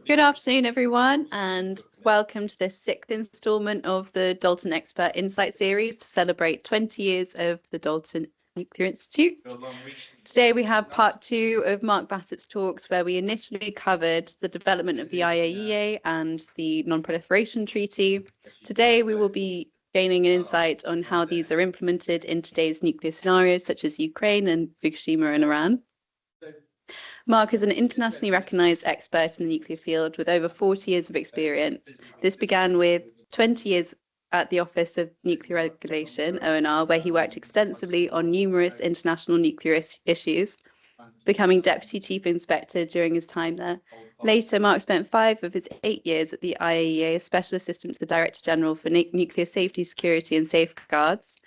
Good afternoon, everyone, and welcome to the 6th instalment of the Dalton Expert Insight series to celebrate 20 years of the Dalton Nuclear Institute. Today we have part 2 of Mark Bassett's talks, where we initially covered the development of the IAEA and the Non-Proliferation Treaty. Today we will be gaining an insight on how these are implemented in today's nuclear scenarios, such as Ukraine and Fukushima and Iran. Mark is an internationally recognised expert in the nuclear field with over 40 years of experience. This began with 20 years at the Office of Nuclear Regulation, ONR, where he worked extensively on numerous international nuclear issues, becoming Deputy Chief Inspector during his time there. Later, Mark spent 5 of his 8 years at the IAEA as Special Assistant to the Director General for Nuclear Safety, Security and Safeguards.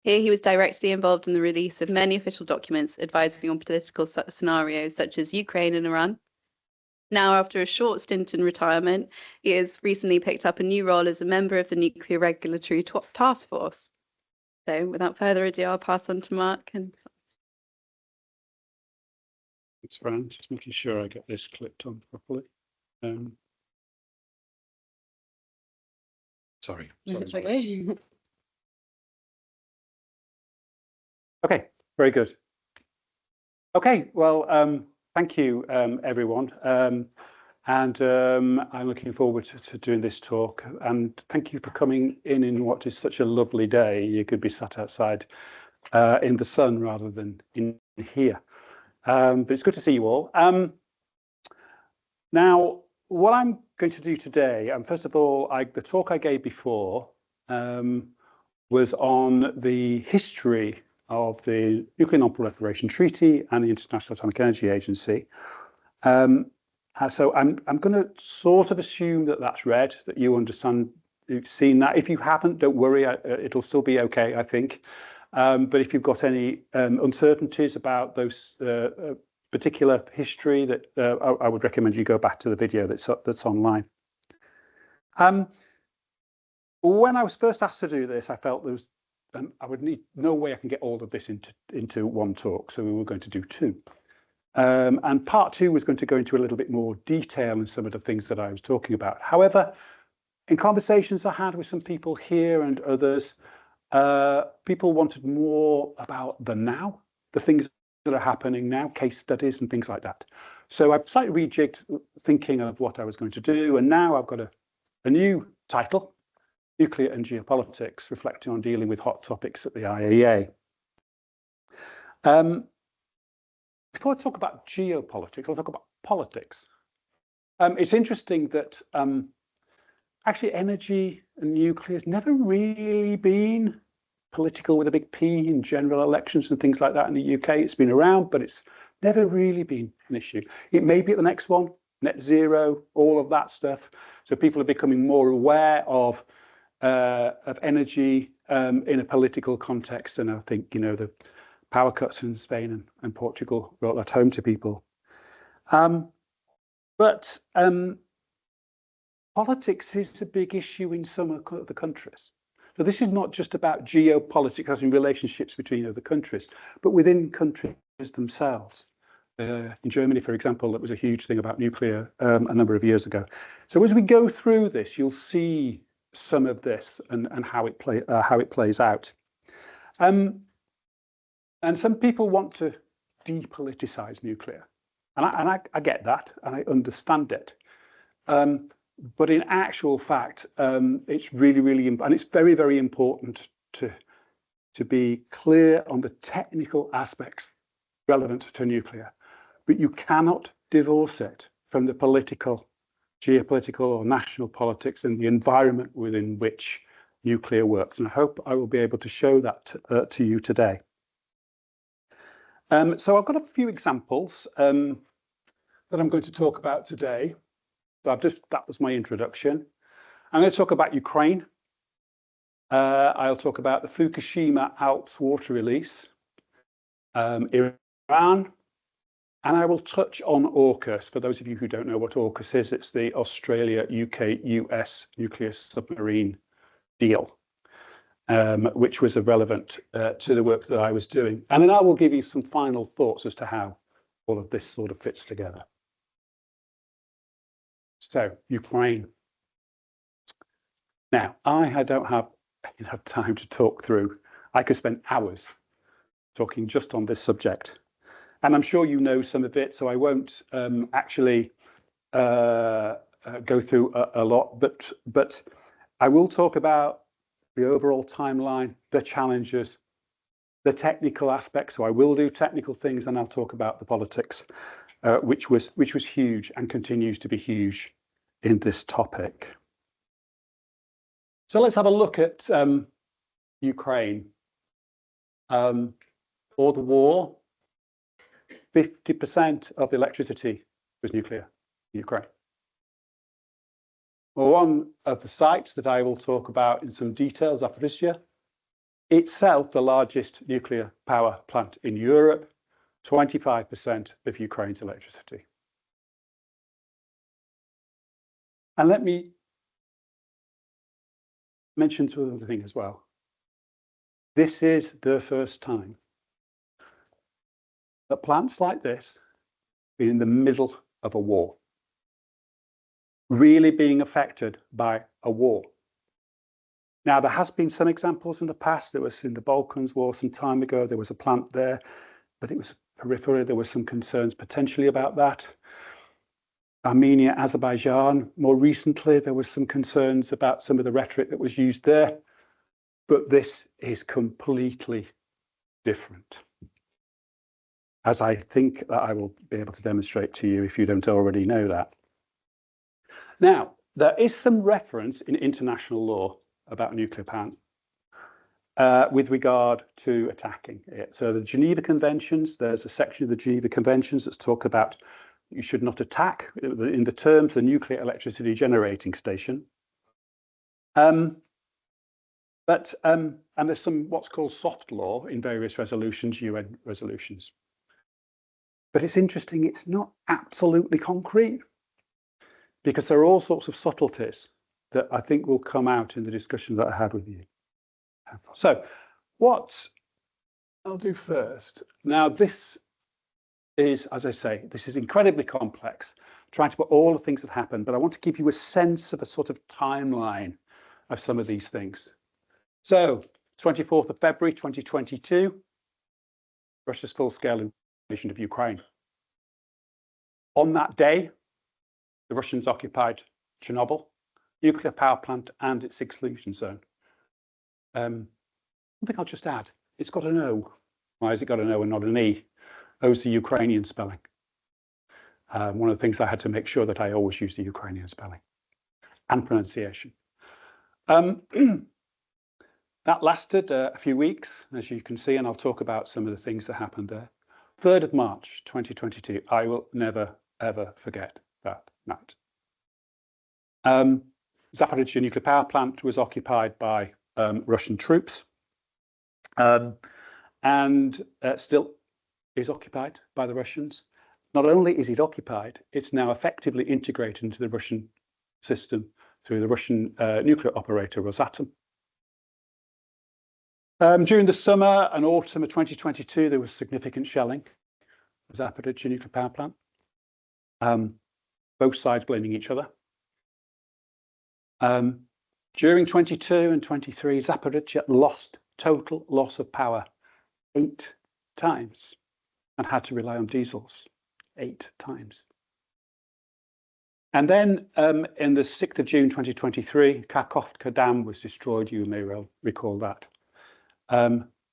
Here he was directly involved in the release of many official documents advising on political scenarios such as Ukraine and Iran. Now, after a short stint in retirement, he has recently picked up a new role as a member of the Nuclear Regulatory Task Force. So without further ado, I'll pass on to Mark. Thanks, Fran. Just making sure I get this clicked on properly. Sorry. It's okay. Okay, very good. Okay, well, thank you, everyone. I'm looking forward to doing this talk. And thank you for coming in what is such a lovely day. You could be sat outside in the sun rather than in here. But it's good to see you all. Now, what I'm going to do today, and first of all, the talk I gave before was on the history of the Nuclear Non-Proliferation Treaty and the International Atomic Energy Agency. So I'm going to sort of assume that that's read, that you understand, you've seen that. If you haven't, don't worry, it'll still be okay, I think. But if you've got any uncertainties about those particular history, that I would recommend you go back to the video that's online. When I was first asked to do this, I felt there was I would need no way I can get all of this into one talk, so we were going to do 2. And part 2 was going to go into a little bit more detail in some of the things that I was talking about. However, in conversations I had with some people here and others, people wanted more about the now, the things that are happening now, case studies and things like that. So I've slightly rejigged thinking of what I was going to do, and now I've got a new title: Nuclear and Geopolitics, reflecting on dealing with hot topics at the IAEA. Before I talk about geopolitics, I'll talk about politics. It's interesting that actually energy and nuclear has never really been political with a big P in general elections and things like that in the UK. It's been around, but it's never really been an issue. It may be at the next one, net zero, all of that stuff. So people are becoming more aware of energy in a political context, and I think the power cuts in Spain and Portugal brought that home to people. But politics is a big issue in some of the countries. So this is not just about geopolitics as in relationships between other countries, but within countries themselves. In Germany, for example, that was a huge thing about nuclear a number of years ago. So as we go through this, you'll see some of this and how it plays out. And some people want to depoliticize nuclear, and I get that and I understand it. But in actual fact, it's really and it's very important to be clear on the technical aspects relevant to nuclear, but you cannot divorce it from the political, geopolitical or national politics and the environment within which nuclear works. And I hope I will be able to show that to you today. So I've got a few examples that I'm going to talk about today. So that was my introduction. I'm going to talk about Ukraine. I'll talk about the Fukushima Alps water release, Iran, and I will touch on AUKUS. For those of you who don't know what AUKUS is, it's the Australia, UK, US nuclear submarine deal, which was relevant to the work that I was doing. And then I will give you some final thoughts as to how all of this sort of fits together. So, Ukraine. Now, I don't have enough time to talk through. I could spend hours talking just on this subject. And I'm sure you know some of it, so I won't actually go through a lot, but I will talk about the overall timeline, the challenges, the technical aspects. So I will do technical things, and I'll talk about the politics, which was huge and continues to be huge in this topic. So let's have a look at Ukraine. Before the war, 50% of the electricity was nuclear in Ukraine. Well, one of the sites that I will talk about in some detail, Zaporizhzhia, itself the largest nuclear power plant in Europe, 25% of Ukraine's electricity. And let me mention two other things as well. This is the first time that plants like this been in the middle of a war, really being affected by a war. Now, there has been some examples in the past. There was in the Balkans War some time ago, there was a plant there, but it was peripheral. There were some concerns potentially about that. Armenia, Azerbaijan, more recently, there was some concerns about some of the rhetoric that was used there, but this is completely different, as I think that I will be able to demonstrate to you if you don't already know that. Now, there is some reference in international law about nuclear plant with regard to attacking it. So the Geneva Conventions, there's a section of the Geneva Conventions that's talk about you should not attack, in the terms, the nuclear electricity generating station. And there's some what's called soft law in various resolutions, UN resolutions. But it's interesting, it's not absolutely concrete, because there are all sorts of subtleties that I think will come out in the discussion that I had with you. So what I'll do first, now this is, as I say, this is incredibly complex, trying to put all the things that happen, but I want to give you a sense of a sort of timeline of some of these things. So 24th of February 2022, Russia's full-scale invasion of Ukraine. On that day, the Russians occupied Chernobyl, nuclear power plant and its exclusion zone. One thing I'll just add, it's got an O. Why has it got an O and not an E? O is the Ukrainian spelling. One of the things I had to make sure that I always use the Ukrainian spelling and pronunciation. That lasted a few weeks, as you can see, and I'll talk about some of the things that happened there. 3rd of March 2022, I will never, ever forget that night. Zaporizhzhia nuclear power plant was occupied by Russian troops and still is occupied by the Russians. Not only is it occupied, it's now effectively integrated into the Russian system through the Russian nuclear operator Rosatom. During the summer and autumn of 2022, there was significant shelling of Zaporizhzhia nuclear power plant. Both sides blaming each other. During 22 and 23, Zaporizhzhia lost total loss of power 8 times and had to rely on diesels 8 times. And then in the 6th of June 2023, Kakhovka Dam was destroyed, you may well recall that,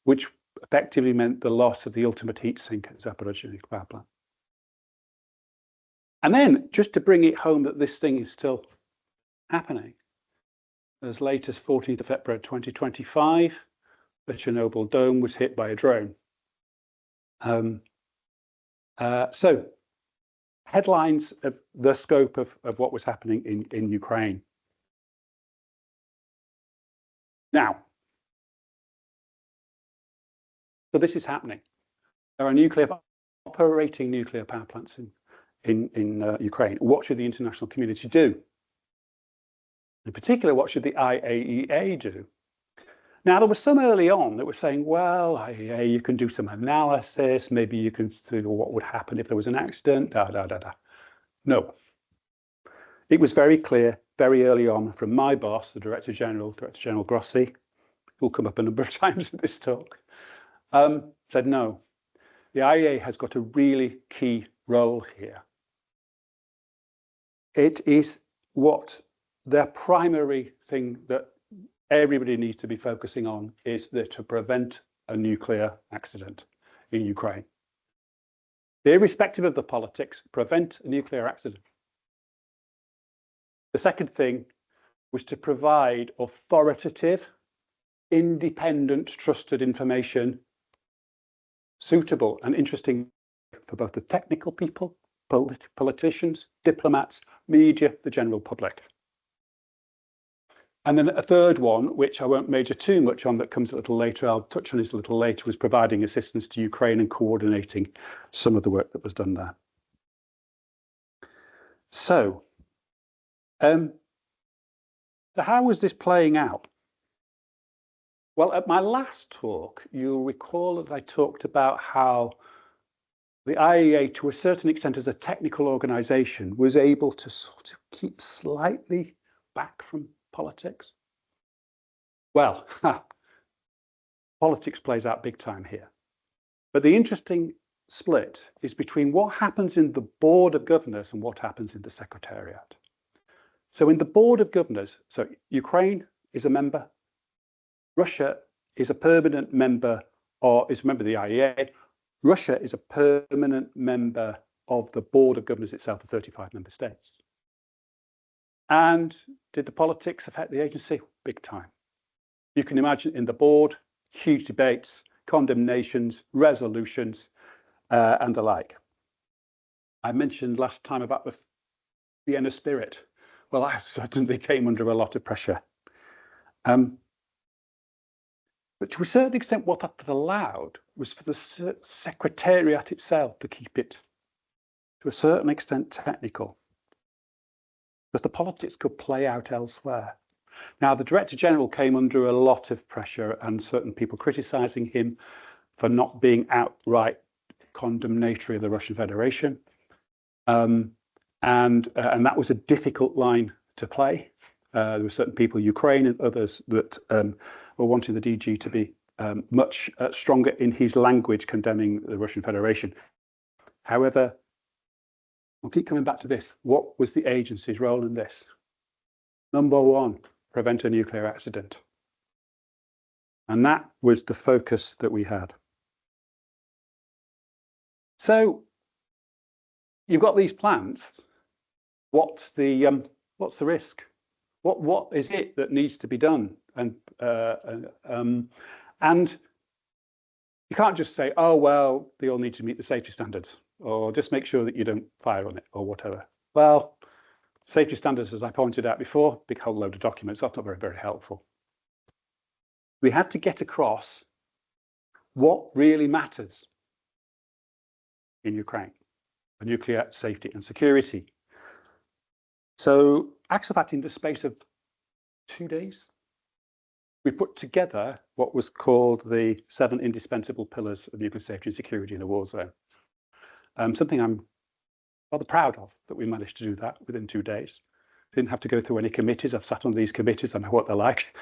which effectively meant the loss of the ultimate heat sink at Zaporizhzhia nuclear power plant. And then, just to bring it home that this thing is still happening, as late as 14th of February 2025, the Chernobyl dome was hit by a drone. So, headlines of the scope of what was happening in Ukraine. Now, so this is happening. There are operating nuclear power plants in Ukraine. What should the international community do? In particular, what should the IAEA do? Now, there was some early on that were saying, well, IAEA, you can do some analysis, maybe you can see what would happen if there was an accident, No. It was very clear very early on from my boss, the Director General Grossi, who'll come up a number of times in this talk, said no, the IAEA has got a really key role here. It is what their primary thing that everybody needs to be focusing on is to prevent a nuclear accident in Ukraine. Irrespective of the politics, prevent a nuclear accident. The second thing was to provide authoritative, independent, trusted information, suitable and interesting for both the technical people, politicians, diplomats, media, the general public. And then a third one, which I won't major too much on, that comes a little later, I'll touch on it a little later, was providing assistance to Ukraine and coordinating some of the work that was done there. So, how was this playing out? Well, at my last talk, you'll recall that I talked about how the IAEA, to a certain extent as a technical organisation, was able to sort of keep slightly back from politics. Well, politics plays out big time here. But the interesting split is between what happens in the Board of Governors and what happens in the Secretariat. So in the Board of Governors, so Ukraine is a member, Russia is a permanent member, or is a member of the IAEA. Russia is a permanent member of the Board of Governors itself, the 35 member states. And did the politics affect the agency? Big time. You can imagine in the board, huge debates, condemnations, resolutions, and the like. I mentioned last time about the Vienna spirit. Well, I certainly came under a lot of pressure. But to a certain extent, what that allowed was for the Secretariat itself to keep it, to a certain extent, technical. Because the politics could play out elsewhere. Now, the Director General came under a lot of pressure and certain people criticising him for not being outright condemnatory of the Russian Federation. And that was a difficult line to play. There were certain people, Ukraine and others, that were wanting the DG to be much stronger in his language condemning the Russian Federation. However, I'll keep coming back to this. What was the agency's role in this? Number one, prevent a nuclear accident. And that was the focus that we had. So you've got these plans. What's the risk? What is it that needs to be done? And you can't just say, oh, well, they all need to meet the safety standards, or just make sure that you don't fire on it, or whatever. Well, safety standards, as I pointed out before, big whole load of documents, that's not very, very helpful. We had to get across what really matters in Ukraine, for nuclear safety and security. So, actually, fact, in the space of 2 days, we put together what was called the 7 indispensable pillars of nuclear safety and security in a war zone. Something I'm rather proud of, that we managed to do that within 2 days. Didn't have to go through any committees. I've sat on these committees. I know what they're like.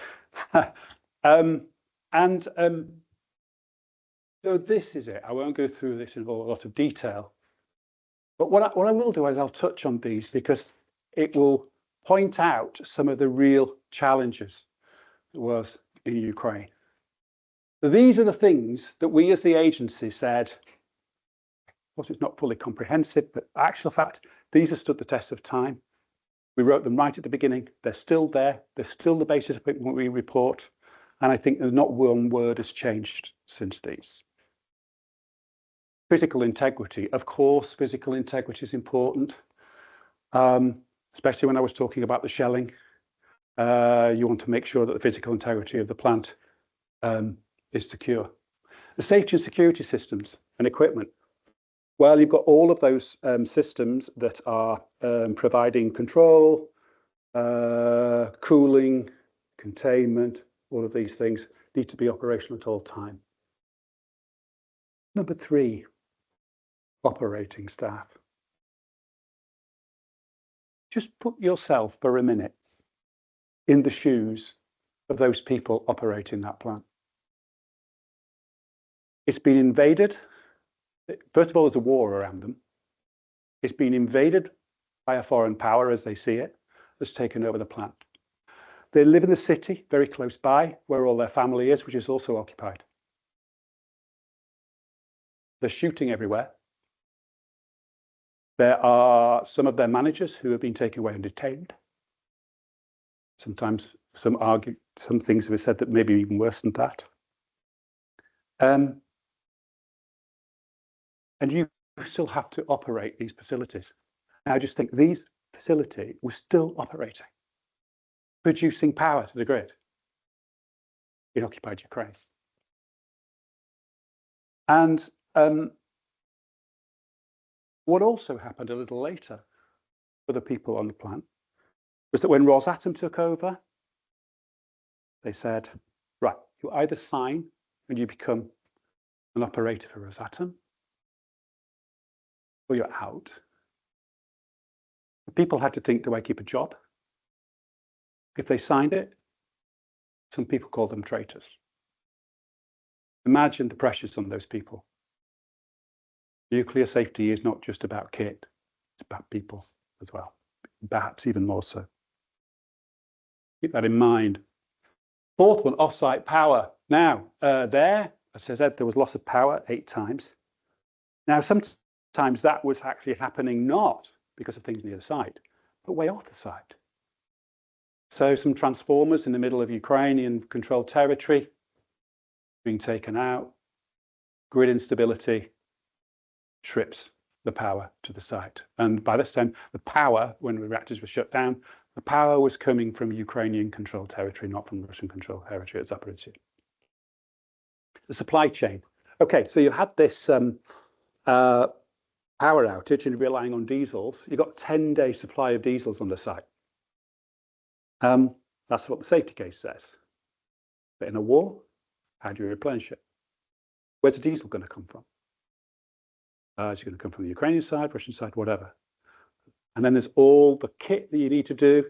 So this is it. I won't go through this in a lot of detail. But what I will do is I'll touch on these because it will point out some of the real challenges there was in Ukraine. So these are the things that we as the agency said, of course it's not fully comprehensive, but actual fact, these have stood the test of time. We wrote them right at the beginning. They're still there. They're still the basis of what we report. And I think there's not one word has changed since these. Physical integrity. Of course, physical integrity is important, especially when I was talking about the shelling. You want to make sure that the physical integrity of the plant is secure. The safety and security systems and equipment. Well, you've got all of those systems that are providing control, cooling, containment, all of these things need to be operational at all time. Number 3, operating staff. Just put yourself for a minute in the shoes of those people operating that plant. It's been invaded. First of all, there's a war around them. It's been invaded by a foreign power as they see it, that's taken over the plant. They live in the city very close by, where all their family is, which is also occupied. They're shooting everywhere. There are some of their managers who have been taken away and detained. Sometimes some things have been said that maybe even worse than that. And you still have to operate these facilities. Now, I just think these facilities were still operating, producing power to the grid in occupied Ukraine. And what also happened a little later for the people on the plant was that when Rosatom took over, they said, right, you either sign and you become an operator for Rosatom, or you're out. The people had to think, do I keep a job? If they signed it, some people called them traitors. Imagine the pressures on those people. Nuclear safety is not just about kit, it's about people as well, perhaps even more so. Keep that in mind. Fourth one, off-site power. Now, as I said, there was loss of power 8 times. Now, sometimes that was actually happening not because of things near the site, but way off the site. So some transformers in the middle of Ukrainian controlled territory being taken out, grid instability trips the power to the site. And by this time, the power, when the reactors were shut down, the power was coming from Ukrainian controlled territory, not from Russian controlled territory at Zaporizhzhia. The supply chain. Okay, so you had this power outage and relying on diesels. You got 10-day supply of diesels on the site. That's what the safety case says. But in a war, how do you replenish it? Where's the diesel going to come from? Is it going to come from the Ukrainian side, Russian side, whatever? And then there's all the kit that you need to do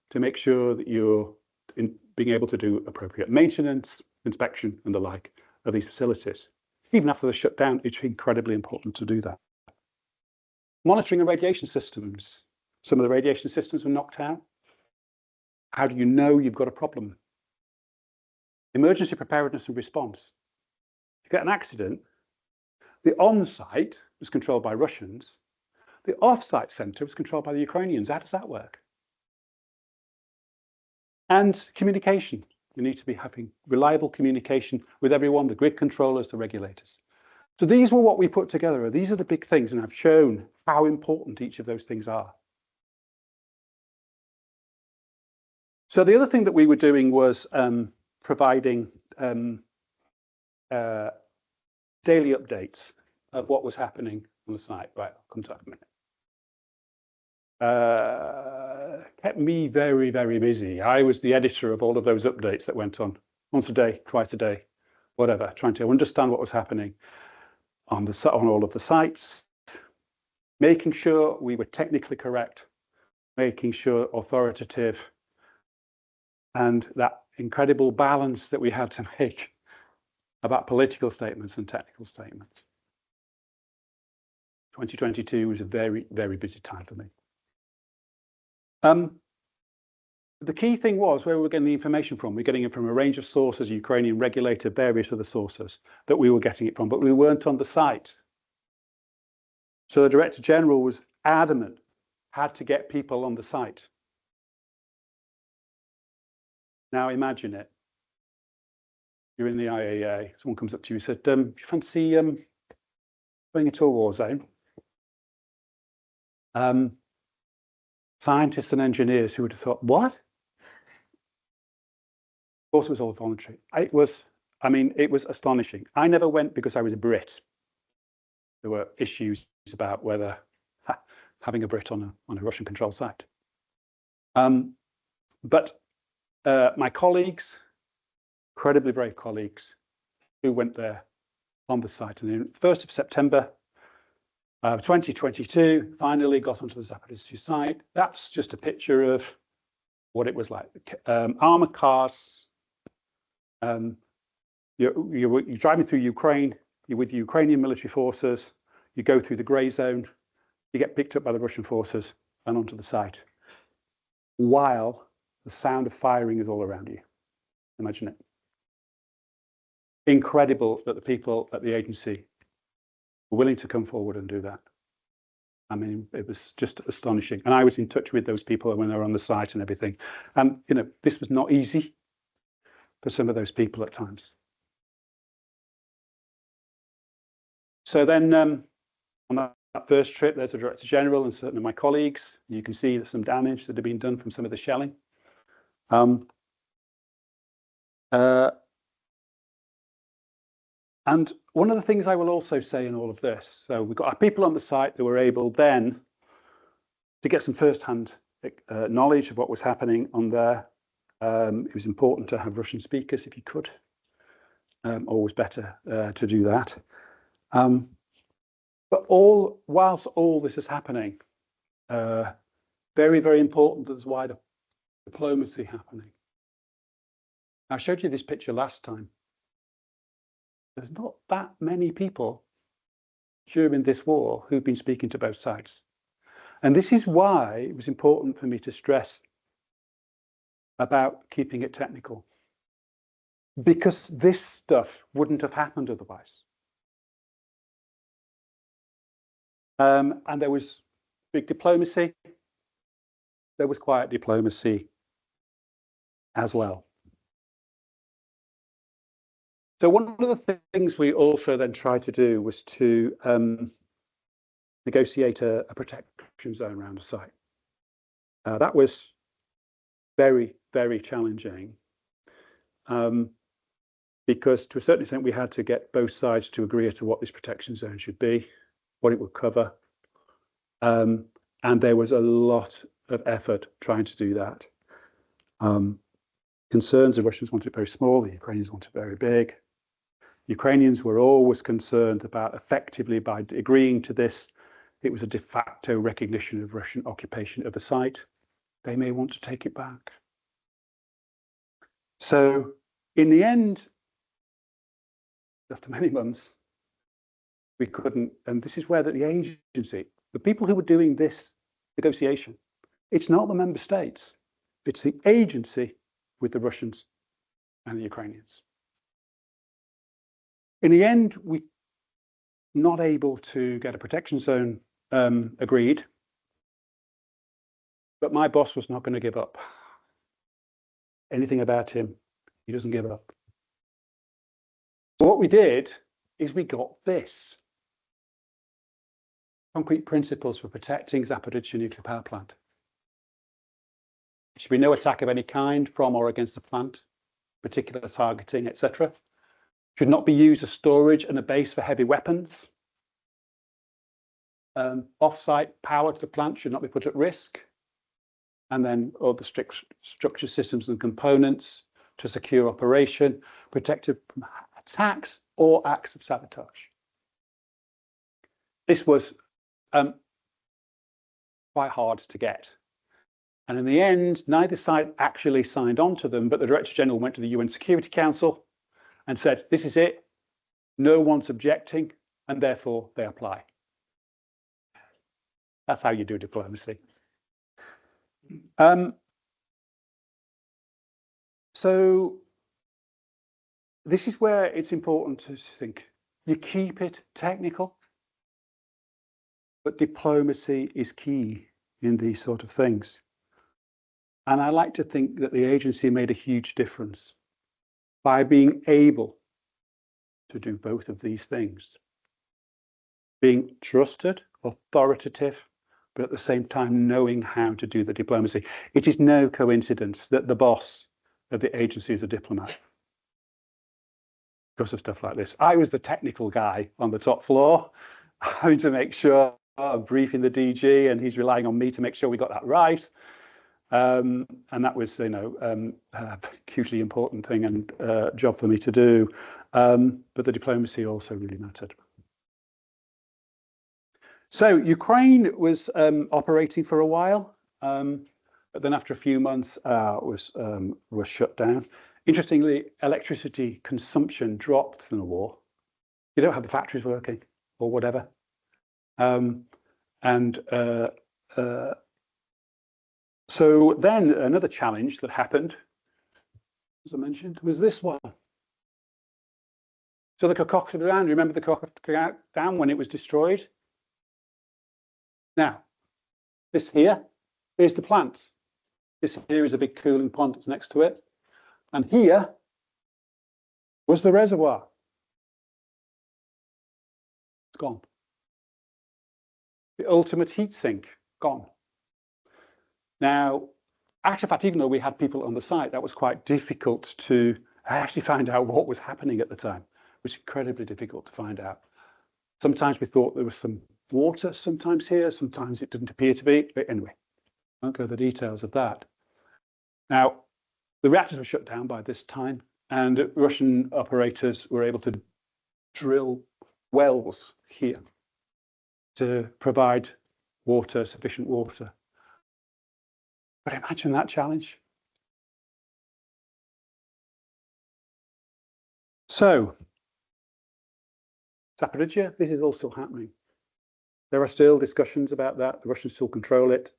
to make sure that you're being able to do appropriate maintenance, inspection, and the like of these facilities. Even after the shutdown, it's incredibly important to do that. Monitoring and radiation systems. Some of the radiation systems were knocked out. How do you know you've got a problem? Emergency preparedness and response. You get an accident, the on-site was controlled by Russians, the off-site center was controlled by the Ukrainians. How does that work? And communication. You need to be having reliable communication with everyone, the grid controllers, the regulators. So these were what we put together. These are the big things, and I've shown how important each of those things are. So the other thing that we were doing was providing daily updates of what was happening on the site. Right, I'll come to that in a minute. Kept me very, very busy. I was the editor of all of those updates that went on once a day, twice a day, whatever, trying to understand what was happening on all of the sites, making sure we were technically correct, making sure authoritative, and that incredible balance that we had to make about political statements and technical statements. 2022 was a very, very busy time for me. The key thing was where we were getting the information from. We're getting it from a range of sources, Ukrainian regulator, various other sources that we were getting it from, but we weren't on the site. So the Director General was adamant, had to get people on the site. Now imagine it. You're in the IAEA, someone comes up to you and said, do you fancy going into a war zone? Scientists and engineers who would have thought, what? Of course, it was all voluntary. It was astonishing. I never went because I was a Brit. There were issues about whether having a Brit on a Russian controlled site. But my colleagues, incredibly brave colleagues, who went there on the site. And on the 1st of September, 2022, finally got onto the Zaporizhzhia site. That's just a picture of what it was like. Armored cars. You're driving through Ukraine. You're with the Ukrainian military forces. You go through the grey zone. You get picked up by the Russian forces and onto the site, while the sound of firing is all around you. Imagine it. Incredible that the people at the agency were willing to come forward and do that. I mean, it was just astonishing. And I was in touch with those people when they were on the site and everything. And, you know, this was not easy for some of those people at times. So then on that first trip, there's a Director General and certain of my colleagues. You can see some damage that had been done from some of the shelling. And one of the things I will also say in all of this, so we've got our people on the site that were able then to get some first-hand knowledge of what was happening on there. It was important to have Russian speakers if you could. Always better to do that. But whilst all this is happening, very, very important that there's wider diplomacy happening. I showed you this picture last time. There's not that many people during this war who've been speaking to both sides. And this is why it was important for me to stress about keeping it technical. Because this stuff wouldn't have happened otherwise. And there was big diplomacy. There was quiet diplomacy as well. So one of the things we also then tried to do was to negotiate a protection zone around the site. That was very, very challenging because to a certain extent we had to get both sides to agree as to what this protection zone should be, what it would cover. And there was a lot of effort trying to do that. Concerns, the Russians wanted it very small, the Ukrainians wanted it very big. Ukrainians were always concerned about effectively by agreeing to this, it was a de facto recognition of Russian occupation of the site. They may want to take it back. So in the end, after many months, we couldn't, and this is where the agency, the people who were doing this negotiation, it's not the member states, it's the agency with the Russians and the Ukrainians. In the end, we not able to get a protection zone agreed, but my boss was not going to give up. Anything about him, he doesn't give up. So what we did is we got this. Concrete principles for protecting Zaporizhzhia nuclear power plant. There should be no attack of any kind from or against the plant, particular targeting, etc. Should not be used as storage and a base for heavy weapons. Off-site power to the plant should not be put at risk. And then all the strict structure systems and components to secure operation, protected from attacks or acts of sabotage. This was quite hard to get. And in the end, neither side actually signed on to them, but the Director General went to the UN Security Council and said, this is it, no one's objecting, and therefore they apply. That's how you do diplomacy. So this is where it's important to think. You keep it technical, but diplomacy is key in these sort of things. And I like to think that the agency made a huge difference by being able to do both of these things. Being trusted, authoritative, but at the same time knowing how to do the diplomacy. It is no coincidence that the boss of the agency is a diplomat because of stuff like this. I was the technical guy on the top floor, having to make sure I'm briefing the DG, and he's relying on me to make sure we got that right. And that was, you know, a hugely important thing and job for me to do. But the diplomacy also really mattered. So Ukraine was operating for a while, but then after a few months was shut down. Interestingly, electricity consumption dropped in the war. You don't have the factories working or whatever. So then another challenge that happened, as I mentioned, was this one. So the Kakhovka Dam, remember the Kakhovka Dam when it was destroyed? Now, this here is the plant. This here is a big cooling pond that's next to it. And here was the reservoir. It's gone. The ultimate heat sink, gone. Now, actually, in fact, even though we had people on the site, that was quite difficult to actually find out what was happening at the time. It was incredibly difficult to find out. Sometimes we thought there was some water, sometimes here, sometimes it didn't appear to be. But anyway, I won't go into the details of that. Now, the reactors were shut down by this time, and Russian operators were able to drill wells here to provide water, sufficient water. But imagine that challenge. So, Zaporizhzhia, this is all still happening. There are still discussions about that. The Russians still control it.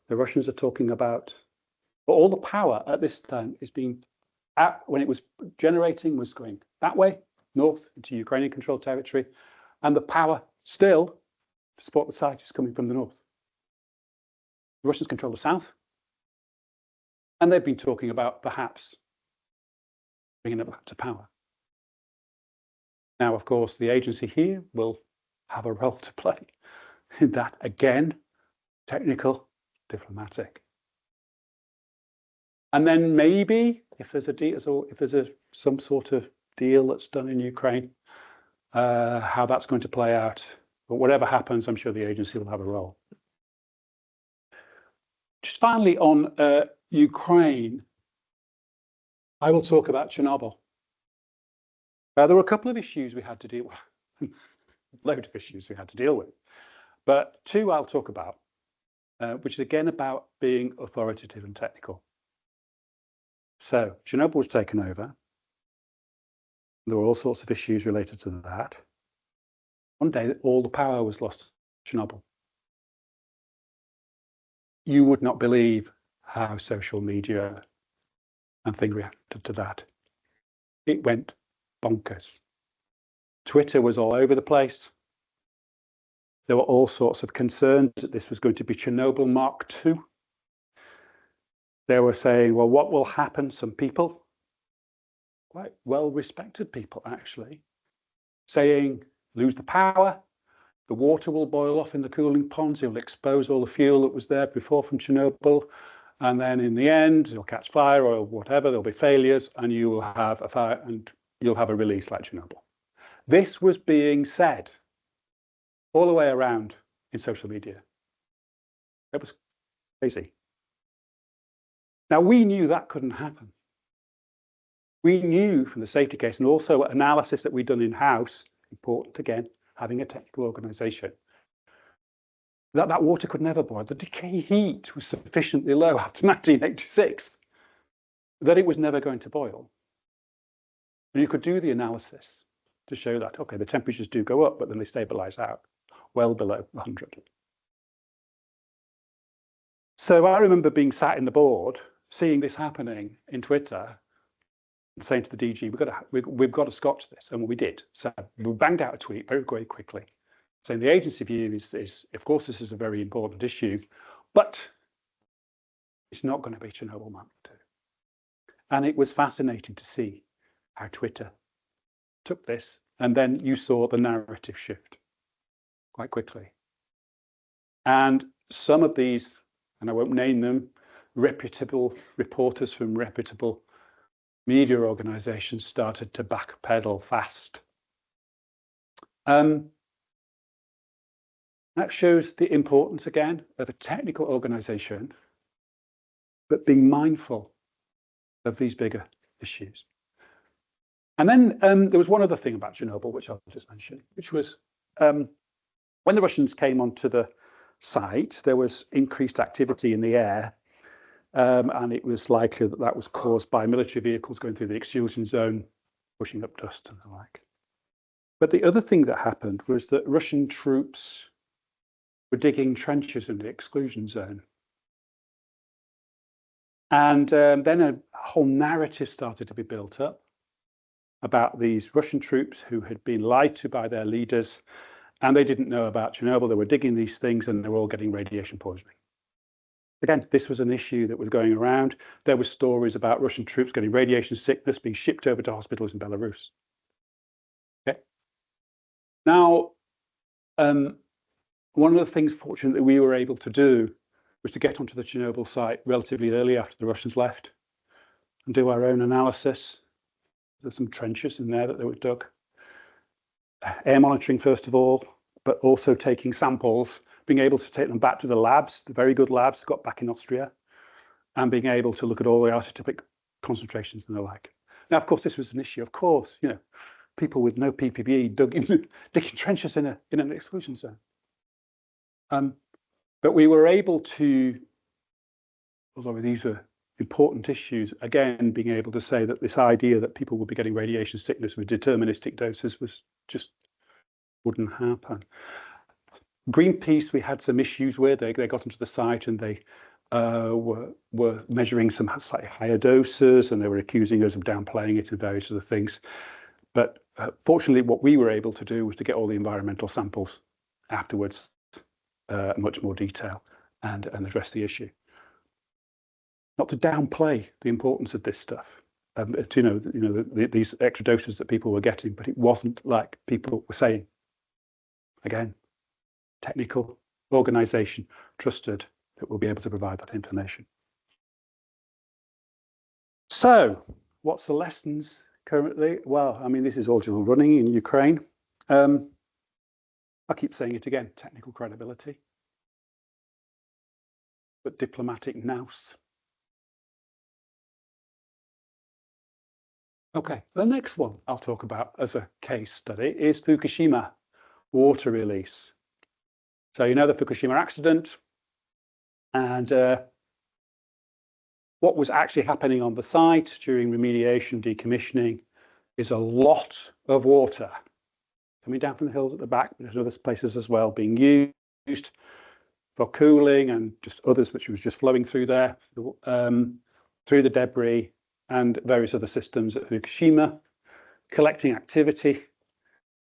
The Russians are talking about, but all the power at this time is being, when it was generating, was going that way, north into Ukrainian controlled territory, and the power still to support the site is coming from the north. The Russians control the south, and they've been talking about perhaps bringing it back to power. Now, of course, the agency here will have a role to play in that, again, technical, diplomatic. And then maybe if there's a deal, if there's some sort of deal that's done in Ukraine, how that's going to play out. But whatever happens, I'm sure the agency will have a role. Just finally on Ukraine, I will talk about Chernobyl. There were a couple of issues we had to deal with, a load of issues we had to deal with, but two I'll talk about, which is again about being authoritative and technical. So Chernobyl was taken over. There were all sorts of issues related to that. One day, all the power was lost to Chernobyl. You would not believe how social media and things reacted to that. It went bonkers. Twitter was all over the place. There were all sorts of concerns that this was going to be Chernobyl Mark II. They were saying, well, what will happen? Some people, quite well-respected people actually, saying, lose the power, the water will boil off in the cooling ponds, it'll expose all the fuel that was there before from Chernobyl, and then in the end, it'll catch fire or whatever, there'll be failures, and you will have a fire and you'll have a release like Chernobyl. This was being said all the way around in social media. It was crazy. Now, we knew that couldn't happen. We knew from the safety case and also analysis that we'd done in-house, important again, having a technical organisation, that that water could never boil. The decay heat was sufficiently low after 1986 that it was never going to boil. And you could do the analysis to show that, okay, the temperatures do go up, but then they stabilise out well below 100. So I remember being sat in the board, seeing this happening in Twitter, and saying to the DG, we've got to scotch this, and we did. So we banged out a tweet very, very quickly, saying the agency view is, of course, this is a very important issue, but it's not going to be Chernobyl Mark II. And it was fascinating to see how Twitter took this, and then you saw the narrative shift quite quickly. And some of these, and I won't name them, reputable reporters from reputable media organizations started to backpedal fast. That shows the importance, again, of a technical organization, but being mindful of these bigger issues. And then there was one other thing about Chernobyl, which I'll just mention, which was When the Russians came onto the site, there was increased activity in the air, and it was likely that that was caused by military vehicles going through the exclusion zone, pushing up dust and the like. But the other thing that happened was that Russian troops were digging trenches in the exclusion zone. And then a whole narrative started to be built up about these Russian troops who had been lied to by their leaders, and they didn't know about Chernobyl. They were digging these things and they were all getting radiation poisoning. Again, this was an issue that was going around. There were stories about Russian troops getting radiation sickness, being shipped over to hospitals in Belarus. Okay. Now, one of the things, fortunately, that we were able to do was to get onto the Chernobyl site relatively early after the Russians left and do our own analysis. There's some trenches in there that they were dug. Air monitoring, first of all, but also taking samples, being able to take them back to the labs, the very good labs got back in Austria, and being able to look at all the isotopic concentrations and the like. Now, of course, this was an issue. Of course, you know, people with no PPE digging trenches in an exclusion zone. But we were able to, although these are important issues, again, being able to say that this idea that people would be getting radiation sickness with deterministic doses was just wouldn't happen. Greenpeace, we had some issues with. They got into the site and they were measuring some slightly higher doses, and they were accusing us of downplaying it and various other things. But fortunately, what we were able to do was to get all the environmental samples afterwards, much more detail, and address the issue. Not to downplay the importance of this stuff, these extra doses that people were getting, but it wasn't like people were saying. Again, technical organisation, trusted, that will be able to provide that information. So, what's the lessons currently? Well, I mean, this is all just running in Ukraine. I keep saying it again, technical credibility, but diplomatic nous. Okay, the next one I'll talk about as a case study is Fukushima water release. So you know the Fukushima accident, and what was actually happening on the site during remediation, decommissioning, is a lot of water coming down from the hills at the back, but there's other places as well being used for cooling, and just others which was just flowing through there, through the debris and various other systems at Fukushima, collecting activity,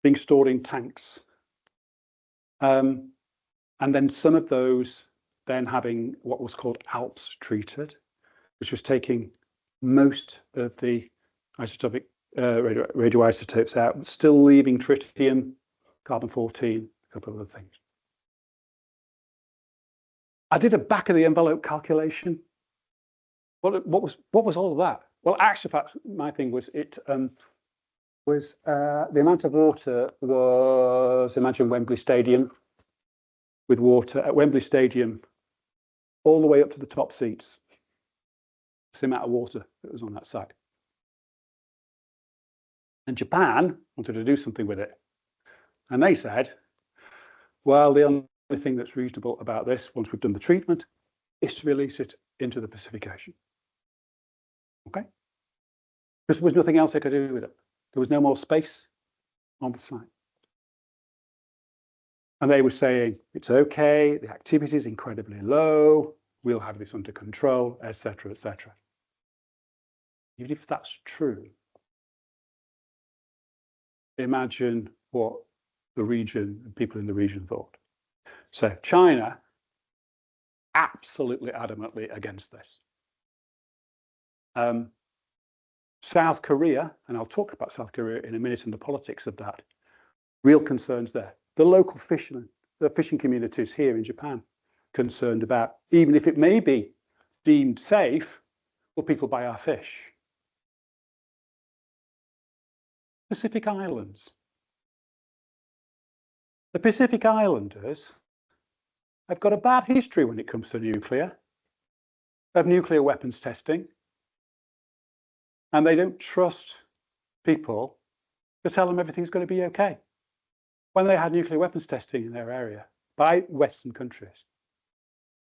being stored in tanks. And then some of those then having what was called ALPS treated, which was taking most of the isotopic radioisotopes out, still leaving tritium, carbon-14, a couple of other things. I did a back of the envelope calculation. What was all of that? Well, actually, my thing was the amount of water was, imagine Wembley Stadium, with water at Wembley Stadium all the way up to the top seats. It's the amount of water that was on that site. And Japan wanted to do something with it. And they said, well, the only thing that's reasonable about this, once we've done the treatment, is to release it into the Pacific Ocean. Okay? Because there was nothing else they could do with it. There was no more space on the site. And they were saying, it's okay, the activity is incredibly low, we'll have this under control, etc., etc. Even if that's true, imagine what the region and people in the region thought. So China, absolutely adamantly against this. South Korea, and I'll talk about South Korea in a minute and the politics of that, real concerns there. The local the fishing communities here in Japan, concerned about, even if it may be deemed safe, will people buy our fish? Pacific Islands. The Pacific Islanders have got a bad history when it comes to nuclear, of nuclear weapons testing, and they don't trust people to tell them everything's going to be okay. when they had nuclear weapons testing in their area by Western countries.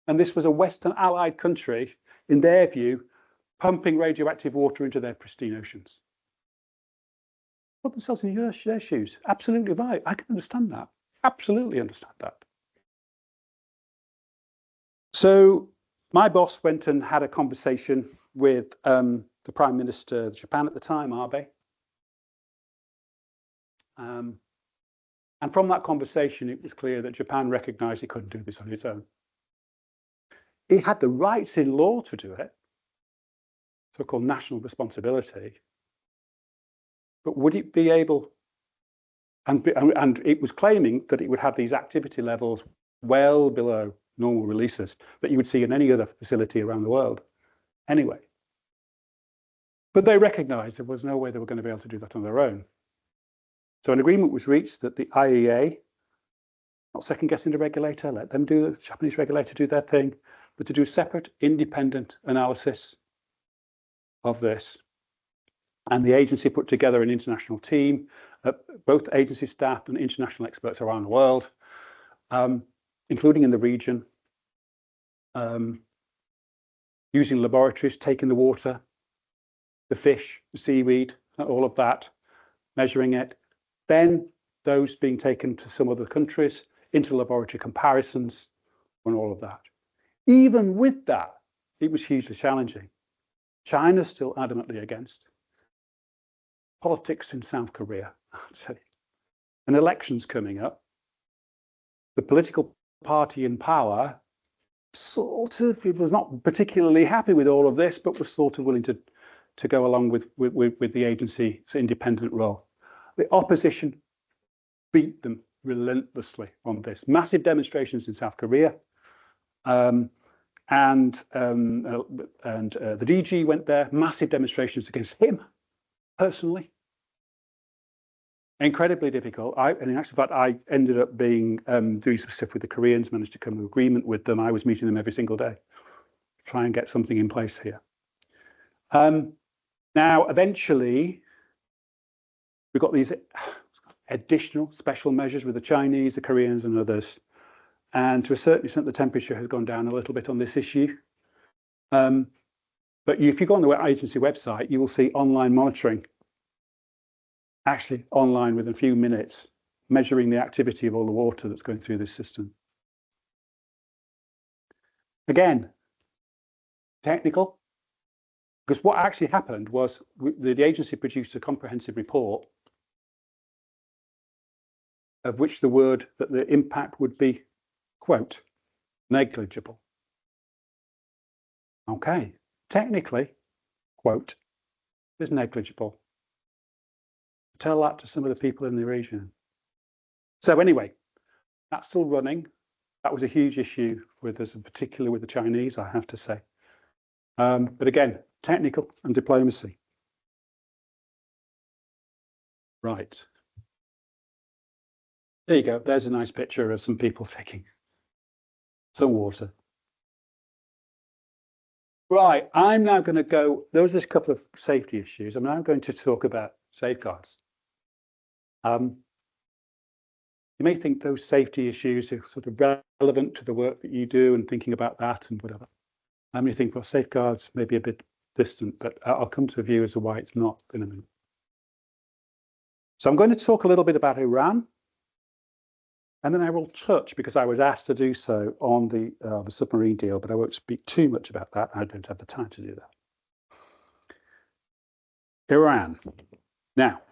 And this was a Western allied country, in their view, pumping radioactive water into their pristine oceans. Put themselves in their shoes. Absolutely right. I can understand that. Absolutely understand that. So my boss went and had a conversation with the Prime Minister of Japan at the time, Abe. And from that conversation, it was clear that Japan recognized it couldn't do this on its own. It had the rights in law to do it, so-called national responsibility, but would it be able, and it was claiming that it would have these activity levels well below normal releases that you would see in any other facility around the world anyway. But they recognized there was no way they were going to be able to do that on their own. So an agreement was reached that the IAEA, not second guessing the regulator, let them do, the Japanese regulator do their thing, but to do separate independent analysis of this. And the agency put together an international team, both agency staff and international experts around the world, including in the region, using laboratories, taking the water, the fish, the seaweed, all of that, measuring it. Then those being taken to some other countries, into laboratory comparisons, and all of that. Even with that, it was hugely challenging. China's still adamantly against. Politics in South Korea, I'd say. An election's coming up. The political party in power sort of, it was not particularly happy with all of this, but was sort of willing to go along with the agency's independent role. The opposition beat them relentlessly on this. Massive demonstrations in South Korea. And the DG went there, massive demonstrations against him personally. Incredibly difficult. And in actual fact, I ended up being doing some stuff with the Koreans, managed to come to agreement with them. I was meeting them every single day, try and get something in place here. Now, eventually, we got these additional special measures with the Chinese, the Koreans, and others. And to a certain extent, the temperature has gone down a little bit on this issue. But if you go on the agency website, you will see online monitoring, actually online within a few minutes, measuring the activity of all the water that's going through this system. Again, technical, because what actually happened was the agency produced a comprehensive report of which the word that the impact would be, quote, negligible. Okay, technically, quote, is negligible. Tell that to some of the people in the region. So anyway, that's still running. That was a huge issue with us, in particular with the Chinese, I have to say. But again, technical and diplomacy. Right. There you go. There's a nice picture of some people taking some water. Right, I'm now going to go, there was this couple of safety issues. I'm now going to talk about safeguards. You may think those safety issues are sort of relevant to the work that you do and thinking about that and whatever. I may think, well, safeguards may be a bit distant, but I'll come to a view as to why it's not in a minute. So I'm going to talk a little bit about Iran. And then I will touch, because I was asked to do so, on the submarine deal, but I won't speak too much about that. I don't have the time to do that. Iran. Now,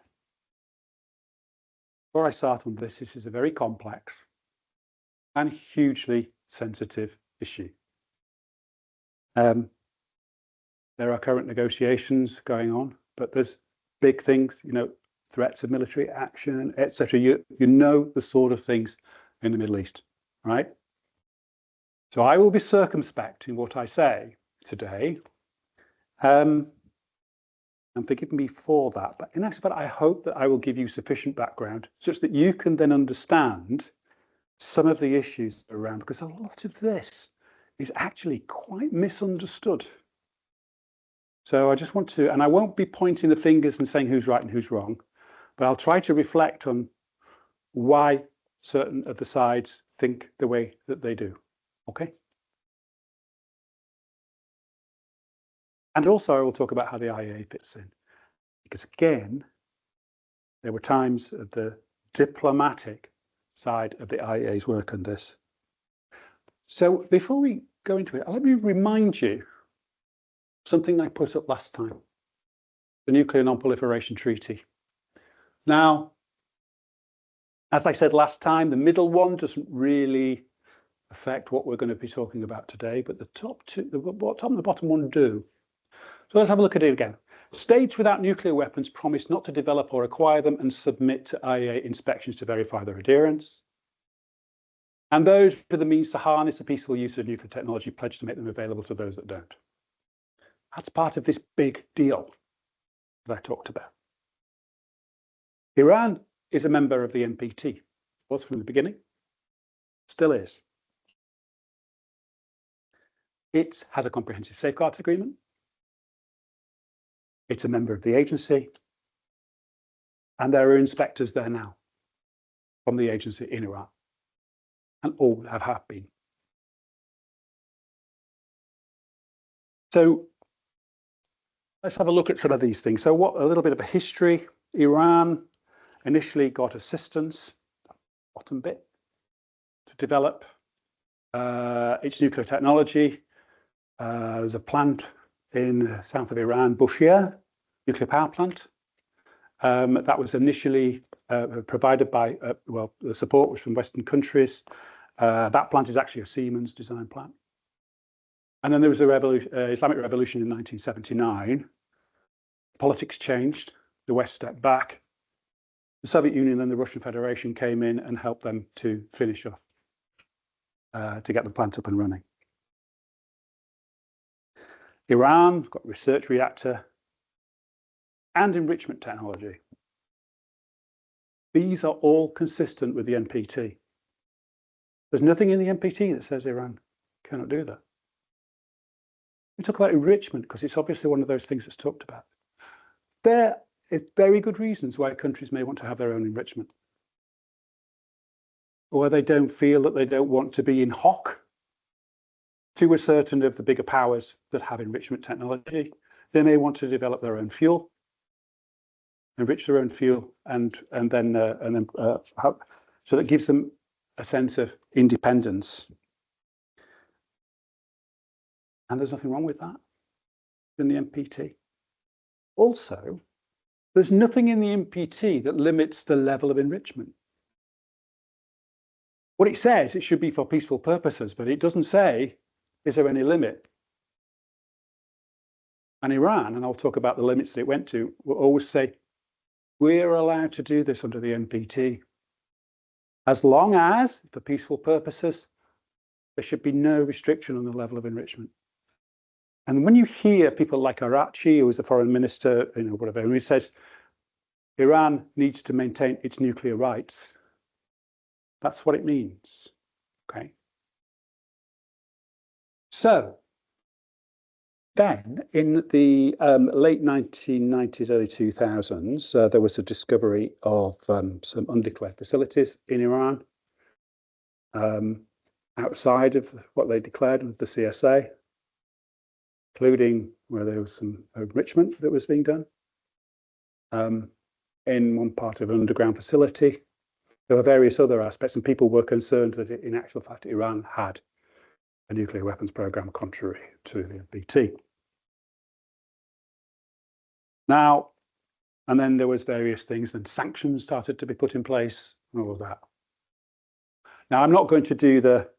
before I start on this, this is a very complex and hugely sensitive issue. There are current negotiations going on, but there's big things, you know, threats of military action, etc. You know the sort of things in the Middle East, right? So I will be circumspect in what I say today, and forgive me for that. But in actual fact, I hope that I will give you sufficient background such that you can then understand some of the issues around, because a lot of this is actually quite misunderstood. So I just want to, and I won't be pointing the fingers and saying who's right and who's wrong, but I'll try to reflect on why certain of the sides think the way that they do. Okay. And also I will talk about how the IAEA fits in, because again, there were times of the diplomatic side of the IAEA's work on this. So before we go into it, let me remind you something I put up last time, the Nuclear Non-Proliferation Treaty. Now, as I said last time, the middle one doesn't really affect what we're going to be talking about today, but the top two, the top and the bottom one do. So let's have a look at it again. States without nuclear weapons promise not to develop or acquire them and submit to IAEA inspections to verify their adherence. And those with the means to harness the peaceful use of nuclear technology pledge to make them available to those that don't. That's part of this big deal that I talked about. Iran is a member of the NPT, was from the beginning, still is. It has a comprehensive safeguards agreement. It's a member of the agency. And there are inspectors there now from the agency in Iran, and all have been. So let's have a look at some of these things. So a little bit of a history. Iran initially got assistance, bottom bit, to develop its nuclear technology. There's a plant in south of Iran, Bushehr, nuclear power plant. That was initially provided by, well, the support was from Western countries. That plant is actually a Siemens design plant. And then there was the Islamic Revolution in 1979. Politics changed. The West stepped back. The Soviet Union and the Russian Federation came in and helped them to finish off, to get the plant up and running. Iran got a research reactor and enrichment technology. These are all consistent with the NPT. There's nothing in the NPT that says Iran cannot do that. We talk about enrichment because it's obviously one of those things that's talked about. There are very good reasons why countries may want to have their own enrichment. Or they don't feel that they don't want to be in hock to a certain of the bigger powers that have enrichment technology. They may want to develop their own fuel, enrich their own fuel, and then so that gives them a sense of independence. And there's nothing wrong with that in the NPT. Also, there's nothing in the NPT that limits the level of enrichment. What it says, it should be for peaceful purposes, but it doesn't say, is there any limit? And Iran, and I'll talk about the limits that it went to, will always say, we're allowed to do this under the NPT. As long as, for peaceful purposes, there should be no restriction on the level of enrichment. And when you hear people like Arachi, who is the foreign minister, whatever, and he says, Iran needs to maintain its nuclear rights, that's what it means, okay? So then in the late 1990s, early 2000s, there was a discovery of some undeclared facilities in Iran outside of what they declared with the CSA, including where there was some enrichment that was being done in one part of an underground facility. There were various other aspects, and people were concerned that in actual fact, Iran had a nuclear weapons program contrary to the NPT. Now, and then there was various things, and sanctions started to be put in place, and all of that. Now, I'm not going to do the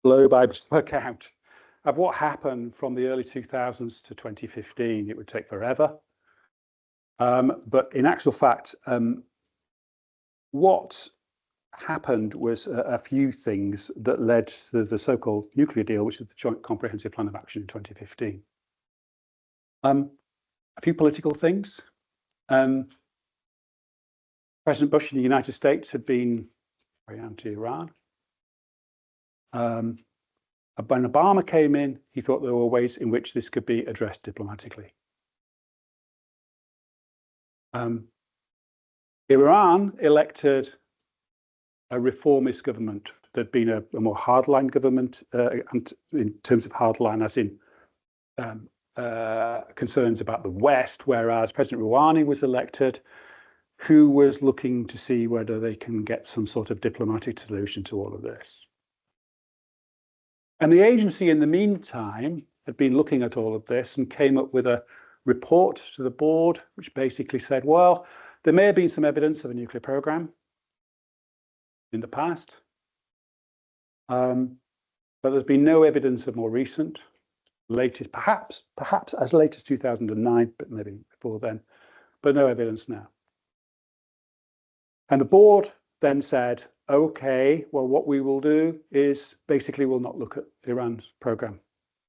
blow-by-blow account of what happened from the early 2000s to 2015. It would take forever. But in actual fact, what happened was a few things that led to the so-called nuclear deal, which is the Joint Comprehensive Plan of Action in 2015. A few political things. President Bush in the United States had been very anti-Iran. When Obama came in, he thought there were ways in which this could be addressed diplomatically. Iran elected a reformist government. There'd been a more hardline government, and in terms of hardline, as in concerns about the West, whereas President Rouhani was elected, who was looking to see whether they can get some sort of diplomatic solution to all of this. And the agency, in the meantime, had been looking at all of this and came up with a report to the board, which basically said, well, there may have been some evidence of a nuclear program in the past, but there's been no evidence of more recent, latest, perhaps as late as 2009, but maybe before then, but no evidence now. And the board then said, okay, well, what we will do is basically we'll not look at Iran's program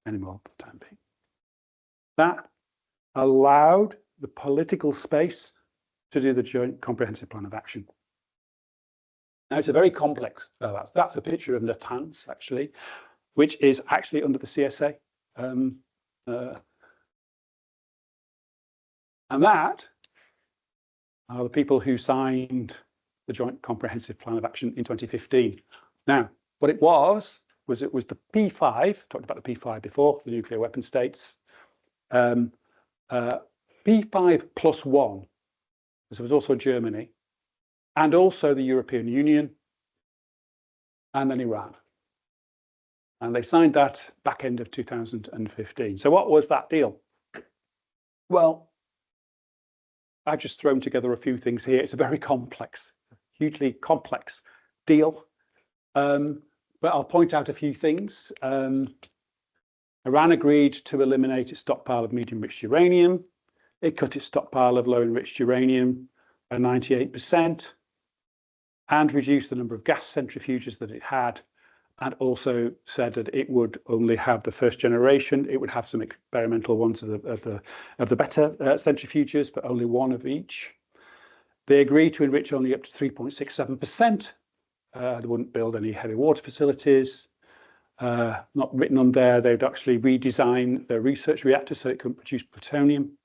anymore for the time being. That allowed the political space to do the Joint Comprehensive Plan of Action. Now, it's a very complex, that's a picture of Natanz, actually, which is actually under the CSA. And that are the people who signed the Joint Comprehensive Plan of Action in 2015. Now, what it was it was the P5, talked about the P5 before, the nuclear weapon states, P5 plus one. There was also Germany, and also the European Union, and then Iran. And they signed that back end of 2015. So what was that deal? Well, I've just thrown together a few things here. It's a very complex, hugely complex deal. But I'll point out a few things. Iran agreed to eliminate its stockpile of medium-enriched uranium. It cut its stockpile of low-enriched uranium by 98% and reduced the number of gas centrifuges that it had, and also said that it would only have the first generation. It would have some experimental ones of the better centrifuges, but only one of each. They agreed to enrich only up to 3.67%. They wouldn't build any heavy water facilities. Not written on there, they'd actually redesign their research reactor so it couldn't produce plutonium.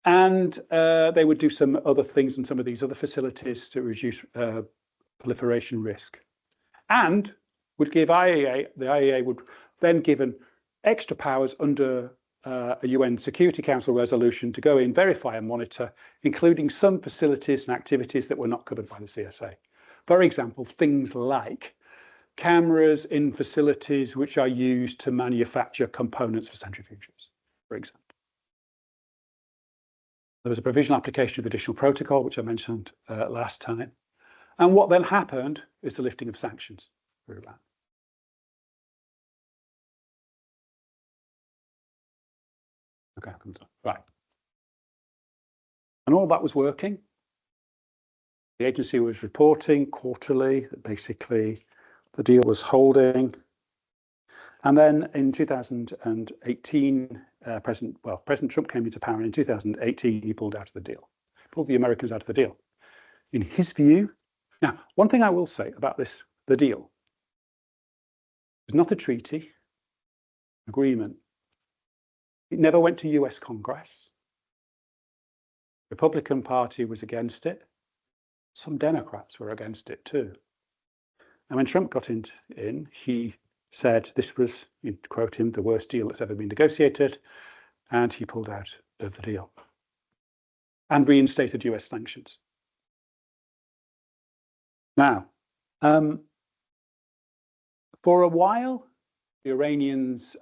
And they would do some other things in some of these other facilities to reduce proliferation risk. And would give IAEA, the IAEA would then given extra powers under a UN Security Council resolution to go in, verify and monitor, including some facilities and activities that were not covered by the CSA. For example, things like cameras in facilities which are used to manufacture components for centrifuges, for example. There was a provisional application of additional protocol, which I mentioned last time. And what then happened is the lifting of sanctions for Iran. Okay, right. And all that was working. The agency was reporting quarterly that basically the deal was holding. And then in 2018, President Trump came into power, and in 2018, he pulled out of the deal, pulled the Americans out of the deal. In his view, now, one thing I will say about this, the deal, it's not a treaty agreement. It never went to US Congress. The Republican Party was against it. Some Democrats were against it too. And when Trump got in, he said this was, you quote him, the worst deal that's ever been negotiated, and he pulled out of the deal and reinstated US sanctions. Now, for a while, the Iranians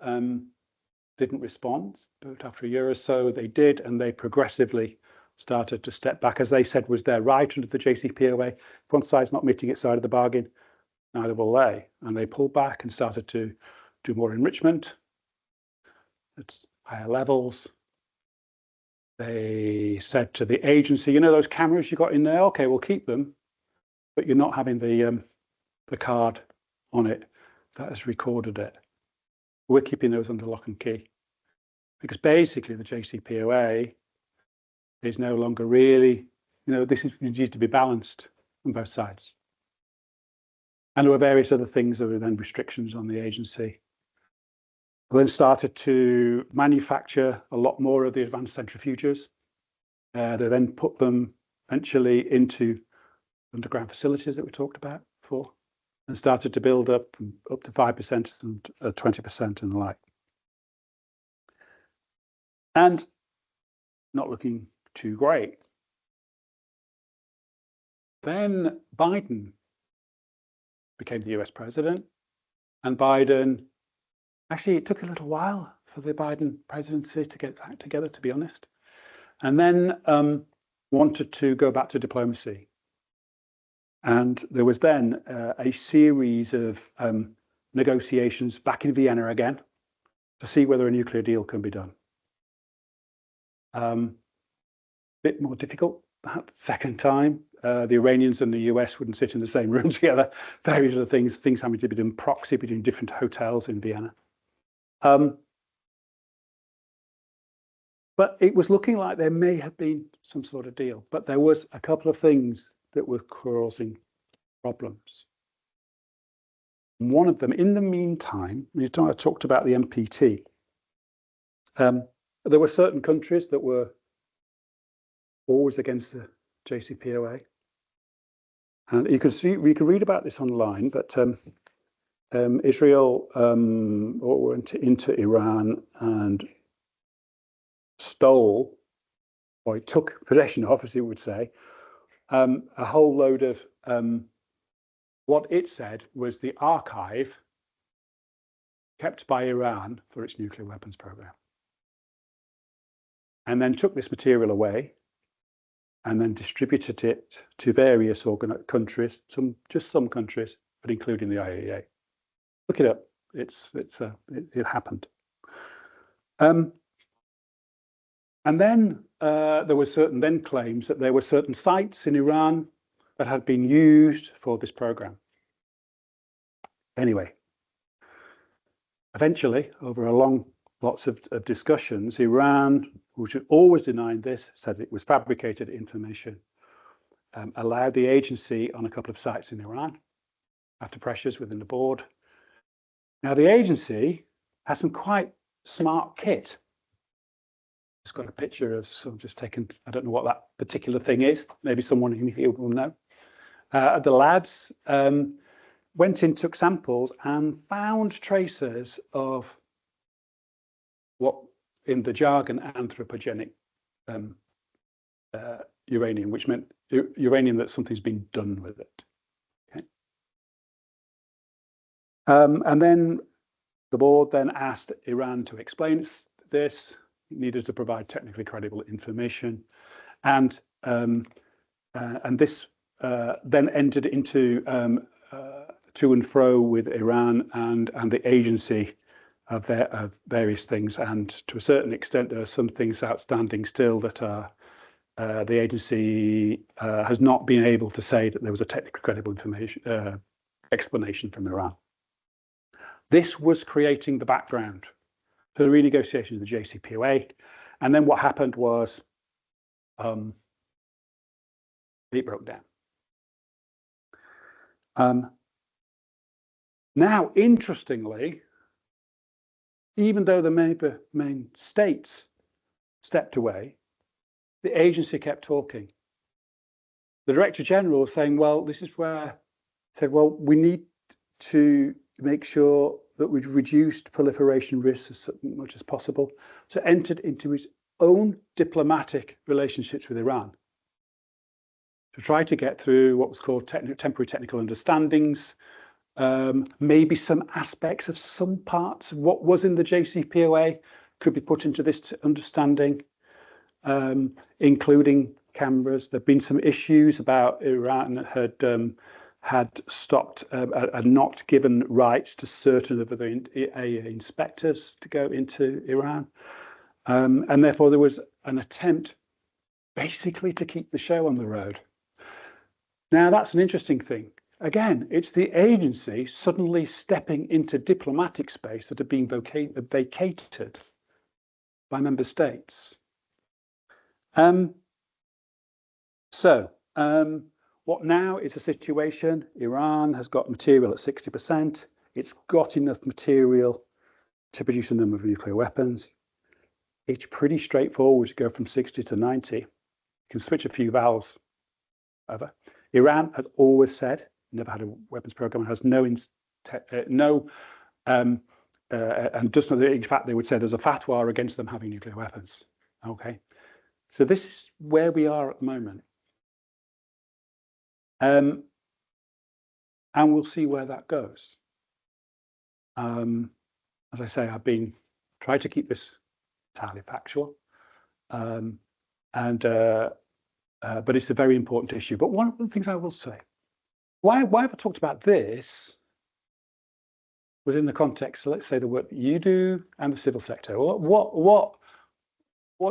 didn't respond, but after a year or so they did, and they progressively started to step back, as they said was their right under the JCPOA. If one side's not meeting its side of the bargain, neither will they. And they pulled back and started to do more enrichment at higher levels. They said to the agency, you know those cameras you got in there? Okay, we'll keep them, but you're not having the card on it that has recorded it. We're keeping those under lock and key. Because basically the JCPOA is no longer really, this needs to be balanced on both sides. And there were various other things that were then restrictions on the agency. We then started to manufacture a lot more of the advanced centrifuges. They then put them eventually into underground facilities that we talked about before, and started to build up from up to 5% and 20% and the like. And not looking too great. Then Biden became the US president, and Biden, actually it took a little while for the Biden presidency to get that together, to be honest, and then wanted to go back to diplomacy. And there was then a series of negotiations back in Vienna again to see whether a nuclear deal can be done. Bit more difficult that second time. The Iranians and the US wouldn't sit in the same room together. Various other things having to be done proxy between different hotels in Vienna. But it was looking like there may have been some sort of deal, but there was a couple of things that were causing problems. One of them, in the meantime, I talked about the NPT. There were certain countries that were always against the JCPOA. And you can read about this online, but Israel went into Iran and stole, or it took possession of, as it would say, a whole load of what it said was the archive kept by Iran for its nuclear weapons program. And then took this material away and then distributed it to various countries, just some countries, but including the IAEA. Look it up. It happened. And then there were certain claims that there were certain sites in Iran that had been used for this program. Anyway, eventually, over lots of discussions, Iran, which had always denied this, said it was fabricated information, allowed the agency on a couple of sites in Iran after pressures within the board. Now, the agency has some quite smart kit. It's got a picture of some just taken, I don't know what that particular thing is. Maybe someone in here will know. The lads went in, took samples, and found traces of what, in the jargon, anthropogenic uranium, which meant uranium that something's been done with it. Okay. And then the board then asked Iran to explain this. It needed to provide technically credible information, and this then entered into to and fro with Iran and the agency of various things, and to a certain extent there are some things outstanding still that are the agency has not been able to say that there was a technically credible explanation from Iran. This was creating the background for the renegotiation of the JCPOA, and then what happened was it broke down. Now, interestingly, even though the main states stepped away, the agency kept talking. The Director General was saying, well, this is where, said, well, we need to make sure that we've reduced proliferation risks as much as possible. So entered into his own diplomatic relationships with Iran to try to get through what was called temporary technical understandings, maybe some aspects of some parts of what was in the JCPOA could be put into this understanding, including cameras. There have been some issues about Iran had stopped and not given rights to certain of the IAEA inspectors to go into Iran. And therefore there was an attempt basically to keep the show on the road. Now that's an interesting thing. Again, it's the agency suddenly stepping into diplomatic space that had been vacated by member states. What now is a situation? Iran has got material at 60%. It's got enough material to produce a number of nuclear weapons. It's pretty straightforward to go from 60 to 90. You can switch a few valves over. Iran has always said, never had a weapons program, has no, and just not, in fact, they would say there's a fatwa against them having nuclear weapons. Okay, so this is where we are at the moment. And we'll see where that goes. As I say, I've been trying to keep this entirely factual, but it's a very important issue. But one of the things I will say, why have I talked about this within the context, so let's say the work that you do and the civil sector? What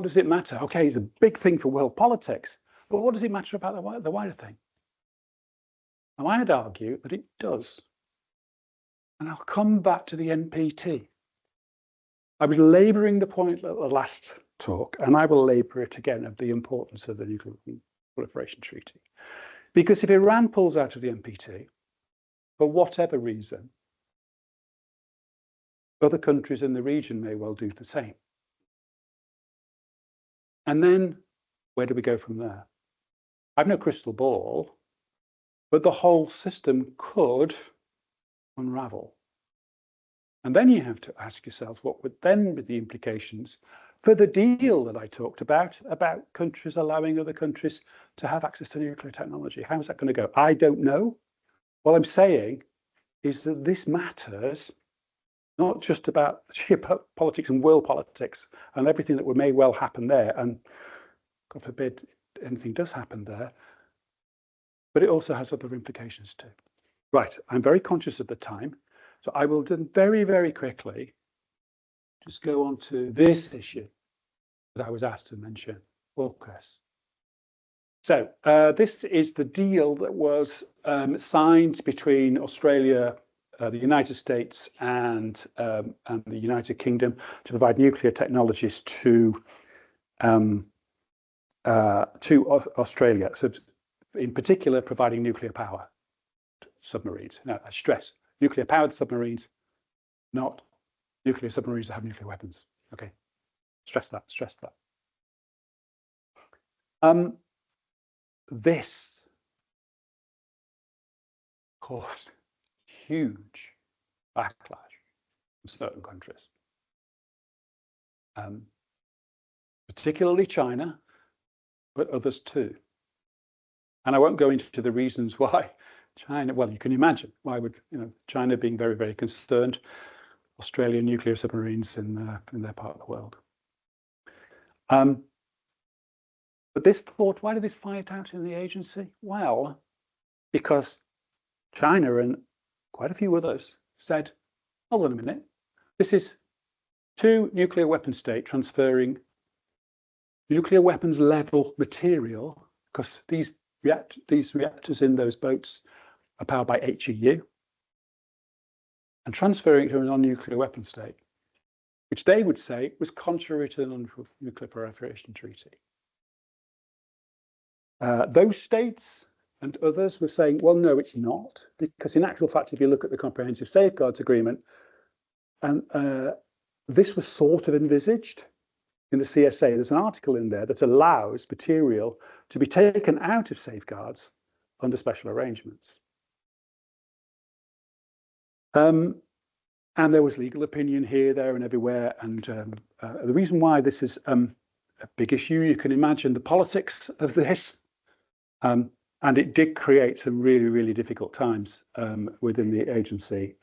does it matter? Okay, it's a big thing for world politics, but what does it matter about the wider thing? Now, I'd argue that it does. And I'll come back to the NPT. I was labouring the point at the last talk, and I will labour it again, of the importance of the Nuclear Proliferation Treaty. Because if Iran pulls out of the NPT, for whatever reason, other countries in the region may well do the same. And then where do we go from there? I've no crystal ball, but the whole system could unravel. And then you have to ask yourself, what would then be the implications for the deal that I talked about countries allowing other countries to have access to nuclear technology? How is that going to go? I don't know. What I'm saying is that this matters not just about geopolitics and world politics and everything that may well happen there, and God forbid anything does happen there, but it also has other implications too. Right, I'm very conscious of the time, so I will do very, very quickly just go on to this issue that I was asked to mention, AUKUS. So this is the deal that was signed between Australia, the United States, and the United Kingdom to provide nuclear technologies to Australia. So in particular, providing nuclear power to submarines. Now, I stress, nuclear-powered submarines, not nuclear submarines that have nuclear weapons. Okay, stress that, stress that. This caused huge backlash in certain countries, particularly China, but others too. And I won't go into the reasons why China, well, you can imagine why would, China being very, very concerned, Australian nuclear submarines in their part of the world. But this thought, why did this fight out in the agency? Well, because China and quite a few others said, hold on a minute, this is two nuclear weapon states transferring nuclear weapons level material, because these reactors in those boats are powered by HEU, and transferring it to a non-nuclear weapon state, which they would say was contrary to the Non-Nuclear Proliferation Treaty. Those states and others were saying, well, no, it's not, because in actual fact, if you look at the Comprehensive Safeguards Agreement, and this was sort of envisaged in the CSA, there's an article in there that allows material to be taken out of safeguards under special arrangements. And there was legal opinion here, there, and everywhere. And the reason why this is a big issue, you can imagine the politics of this. And it did create some really, really difficult times within the agency.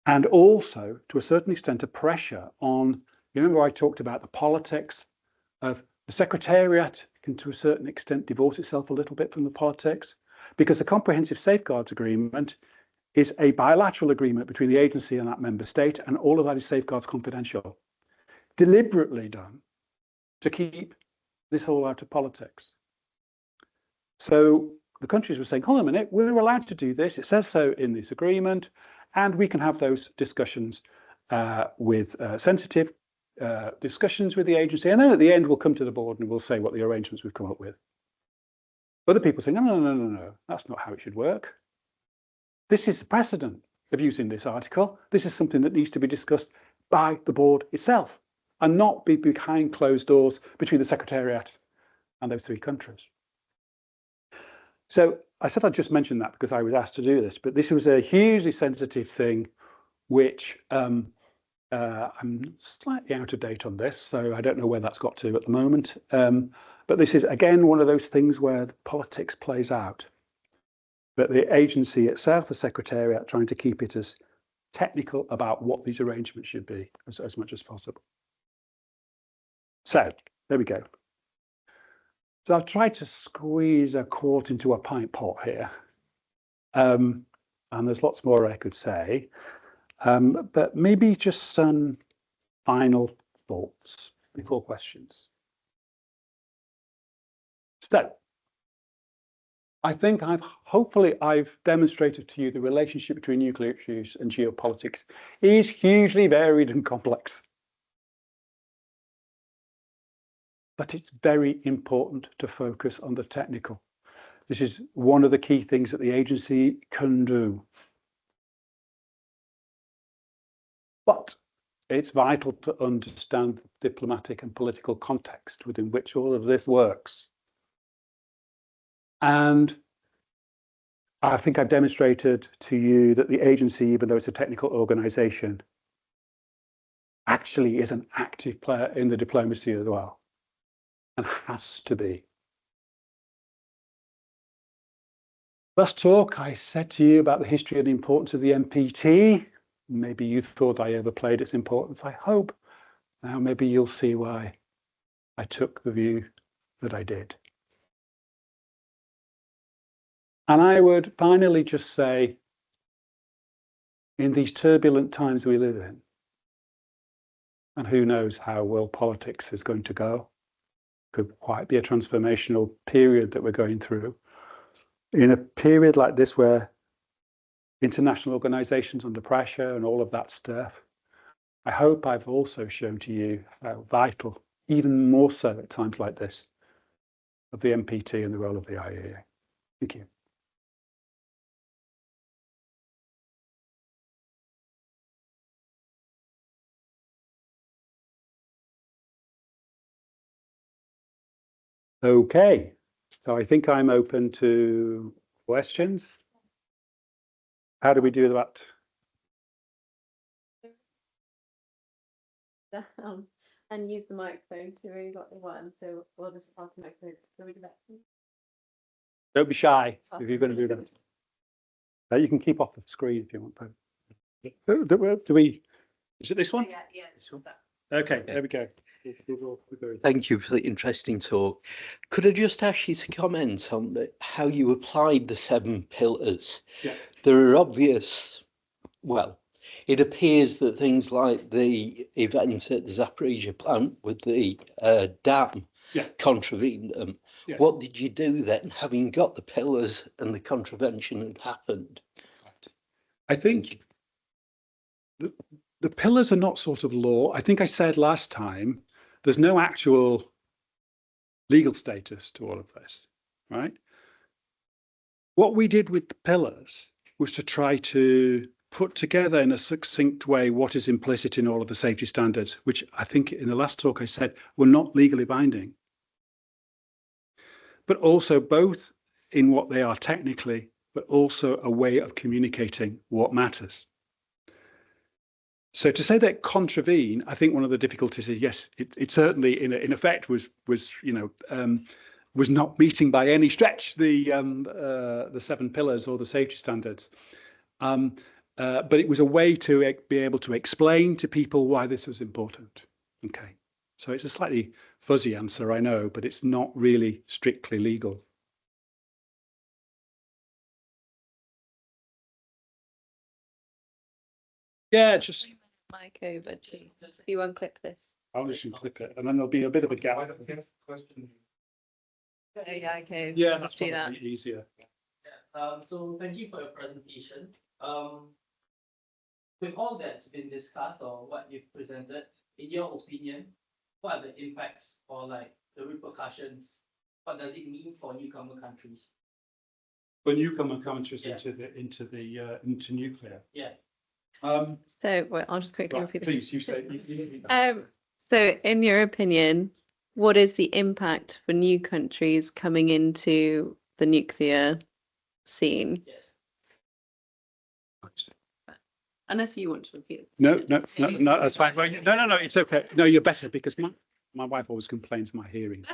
And also, to a certain extent, a pressure on, you remember I talked about the politics of the Secretariat can, to a certain extent, divorce itself a little bit from the politics, because the Comprehensive Safeguards Agreement is a bilateral agreement between the agency and that member state, and all of that is safeguards confidential, deliberately done to keep this all out of politics. So the countries were saying, hold on a minute, we're allowed to do this. It says so in this agreement, and we can have those discussions with sensitive discussions with the agency. And then at the end, we'll come to the board and we'll say what the arrangements we've come up with. Other people saying, no, that's not how it should work. This is the precedent of using this article. This is something that needs to be discussed by the board itself and not be behind closed doors between the Secretariat and those three countries. So I said I'd just mention that because I was asked to do this, but this was a hugely sensitive thing, which I'm slightly out of date on this, so I don't know where that's got to at the moment. But this is, again, one of those things where the politics plays out. But the agency itself, the Secretariat, trying to keep it as technical about what these arrangements should be as much as possible. So there we go. So I've tried to squeeze a quart into a pint pot here. And there's lots more I could say. But maybe just some final thoughts before questions. So I think hopefully I've demonstrated to you the relationship between nuclear issues and geopolitics is hugely varied and complex. But it's very important to focus on the technical. This is one of the key things that the agency can do. But it's vital to understand the diplomatic and political context within which all of this works. And I think I've demonstrated to you that the agency, even though it's a technical organization, actually is an active player in the diplomacy as well, and has to be. Last talk, I said to you about the history and the importance of the MPT. Maybe you thought I overplayed its importance. I hope now maybe you'll see why I took the view that I did. And I would finally just say, in these turbulent times we live in, and who knows how world politics is going to go, could quite be a transformational period that we're going through. In a period like this where international organizations under pressure and all of that stuff, I hope I've also shown to you how vital, even more so at times like this, of the MPT and the role of the IAEA. Thank you. Okay, so I think I'm open to questions. How do we do that? Down and use the microphone. So we've only got the one, so we'll just pass the microphone. So we do that. Don't be shy if you're going to do that. You can keep off the screen if you want. Do we? Is it this one? Yeah, this one. Okay, there we go. Thank you for the interesting talk. Could I just ask you to comment on how you applied the 7 pillars? Yeah. There are obvious, well, it appears that things like the event at the Zaporizhia plant with the dam contravened them. Yes. What did you do then, having got the pillars and the contravention had happened? I think the pillars are not sort of law. I think I said last time, there's no actual legal status to all of this, right? What we did with the pillars was to try to put together in a succinct way what is implicit in all of the safety standards, which I think in the last talk I said were not legally binding, but also both in what they are technically, but also a way of communicating what matters. So to say that contravene, I think one of the difficulties is, yes, it certainly in effect was not meeting by any stretch the 7 pillars or the safety standards. But it was a way to be able to explain to people why this was important. Okay, so it's a slightly fuzzy answer, I know, but it's not really strictly legal. Yeah, just Mic over to if you unclip this. I'll just unclip it, and then there'll be a bit of a gap. Oh, yeah, okay. Yeah, let's that's do that. probably easier. So thank you for your presentation. With all that's been discussed or what you've presented, in your opinion, what are the impacts or like the repercussions? What does it mean for newcomer countries? For newcomer countries into nuclear. Yeah. So well, I'll just quickly Right, repeat please, you say. So in your opinion, what is the impact for new countries coming into the nuclear scene. Yes. Unless you want to repeat. No, that's fine. Well, no, it's okay. No, you're better because my wife always complains my hearing.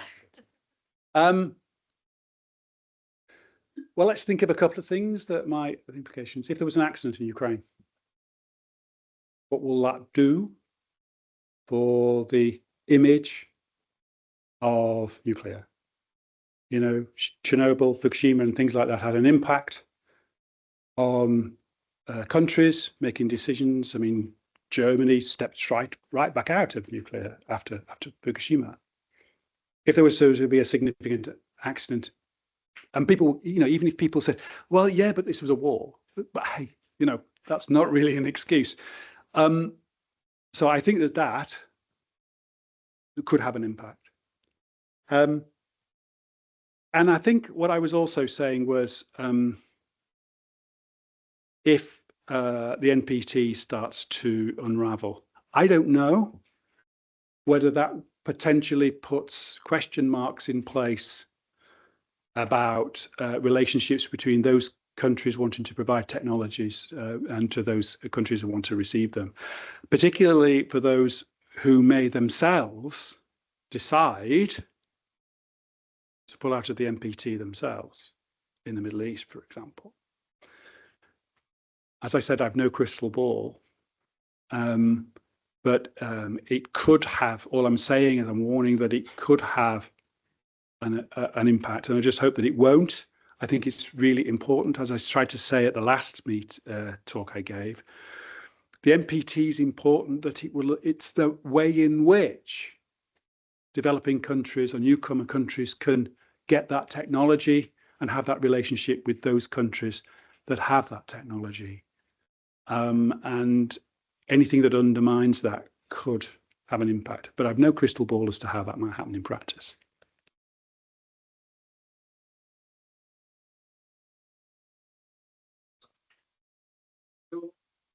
Well, let's think of a couple of things that might have implications. If there was an accident in Ukraine, what will that do for the image of nuclear? You know, Chernobyl, Fukushima, and things like that had an impact on countries making decisions. I mean, Germany stepped right back out of nuclear after Fukushima. If there was to be a significant accident, and people, you know, even if people said, well, yeah, but this was a war, but hey, you know, that's not really an excuse. So I think that could have an impact. And I think what I was also saying was, if the NPT starts to unravel, I don't know whether that potentially puts question marks in place about relationships between those countries wanting to provide technologies and to those countries who want to receive them, particularly for those who may themselves decide to pull out of the NPT themselves in the Middle East, for example. As I said, I have no crystal ball, but it could have, all I'm saying is I'm warning that it could have an impact, and I just hope that it won't. I think it's really important, as I tried to say at the last talk I gave, the NPT is important that it's the way in which developing countries or newcomer countries can get that technology and have that relationship with those countries that have that technology. And anything that undermines that could have an impact, but I've no crystal ball as to how that might happen in practice. So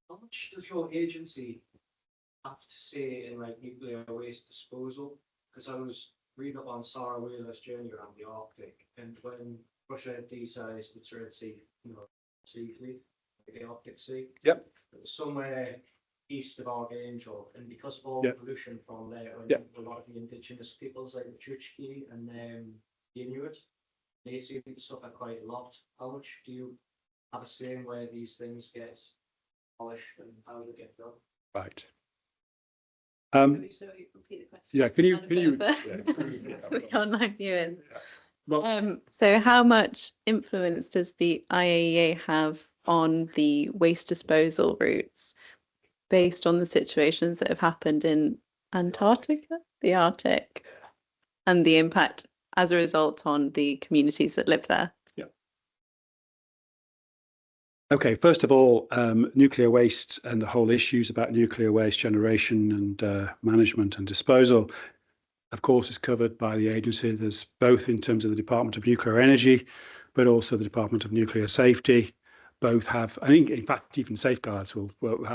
how much does your agency have to say in like nuclear waste disposal? Because I was reading up on Sarah Wheeler's journey around the Arctic, and when Russia desized the Red Sea, sea fleet, the Arctic Sea. Yep. It was somewhere east of Archangel, and because of all the pollution from there, a lot of the indigenous peoples like the Chukchi and the Inuit, they seem to suffer quite a lot. How much do you have a say in where these things get polished and how they get done? Right. Repeat the question? Yeah, can you the online viewing. Yeah. Well, So how much influence does the IAEA have on the waste disposal routes based on the situations that have happened in Antarctica, the Arctic, and the impact as a result on the communities that live there? Yeah. Okay, first of all, nuclear waste and the whole issues about nuclear waste generation and management and disposal, of course, is covered by the agency. There's both in terms of the Department of Nuclear Energy, but also the Department of Nuclear Safety. Both have, I think, in fact, even Safeguards looks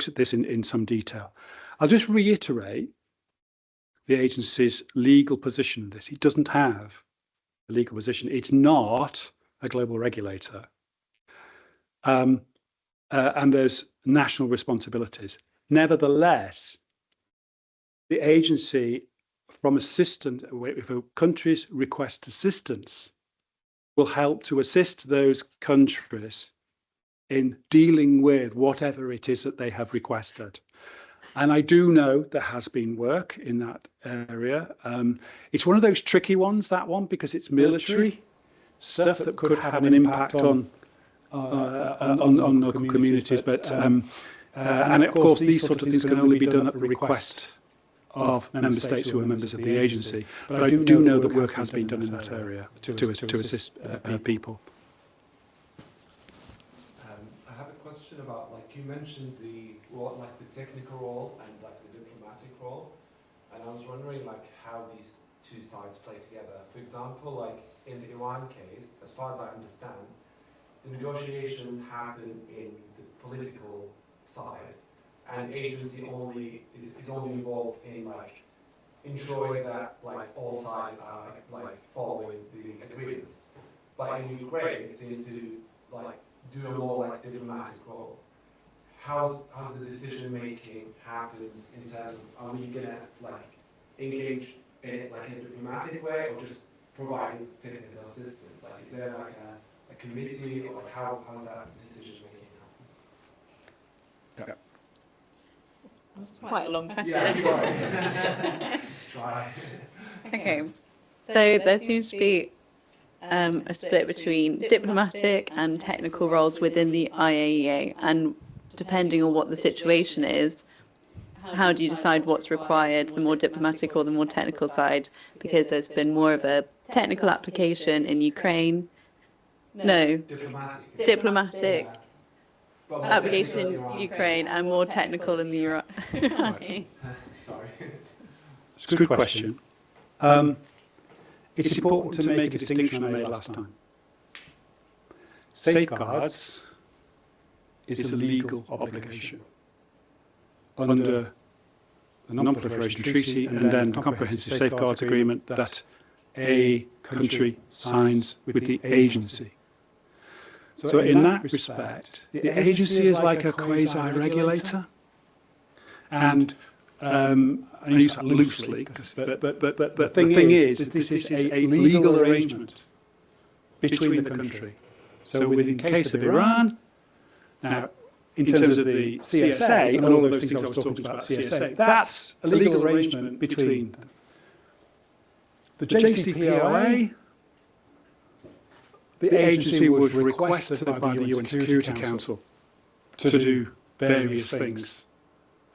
at this in some detail. I'll just reiterate the agency's legal position on this. It doesn't have a legal position. It's not a global regulator. And there's national responsibilities. Nevertheless, the agency, from assistance, if countries request assistance, will help to assist those countries in dealing with whatever it is that they have requested. And I do know there has been work in that area. It's one of those tricky ones, that one, because it's military stuff that could have an impact on local communities. But and of course, these sort of things can only be done at the request of member states who are members of the agency. But I do know that work has been done in that area to assist people. I have a question about, like, you mentioned the technical role and like the diplomatic role, and I was wondering like how these two sides play together. For example, like in the Iran case, as far as I understand, the negotiations happen in the political side, and agency is only involved in like ensuring that like all sides are like following the agreement. But in Ukraine, it seems to like do a more like diplomatic role. How's the decision making happens in terms of, are we gonna like engage in it like in a diplomatic way, or just providing technical assistance? Like, is there like a committee, or like how's that decision making happen? That's quite a long question. Yeah, try. Okay, so there seems to be a split between diplomatic and technical roles within the IAEA, and depending on what the situation is, how do you decide what's required, the more diplomatic or the more technical side? Because there's been more of a technical application in Ukraine. No, diplomatic application in Ukraine and more technical in the Iraq. Okay. Sorry. It's a good question. It's important to make a distinction I made last time. Safeguards is a legal obligation under the Non-Proliferation Treaty and then Comprehensive Safeguards Agreement that a country signs with the agency. So in that respect, the agency is like a quasi-regulator, and I use that loosely, but the thing is that this is a legal arrangement between the country. So in case of Iran, now in terms of the CSA and all of those things I was talking about, CSA, that's a legal arrangement between them. The JCPOA, the agency was requested by the UN Security Council to do various things,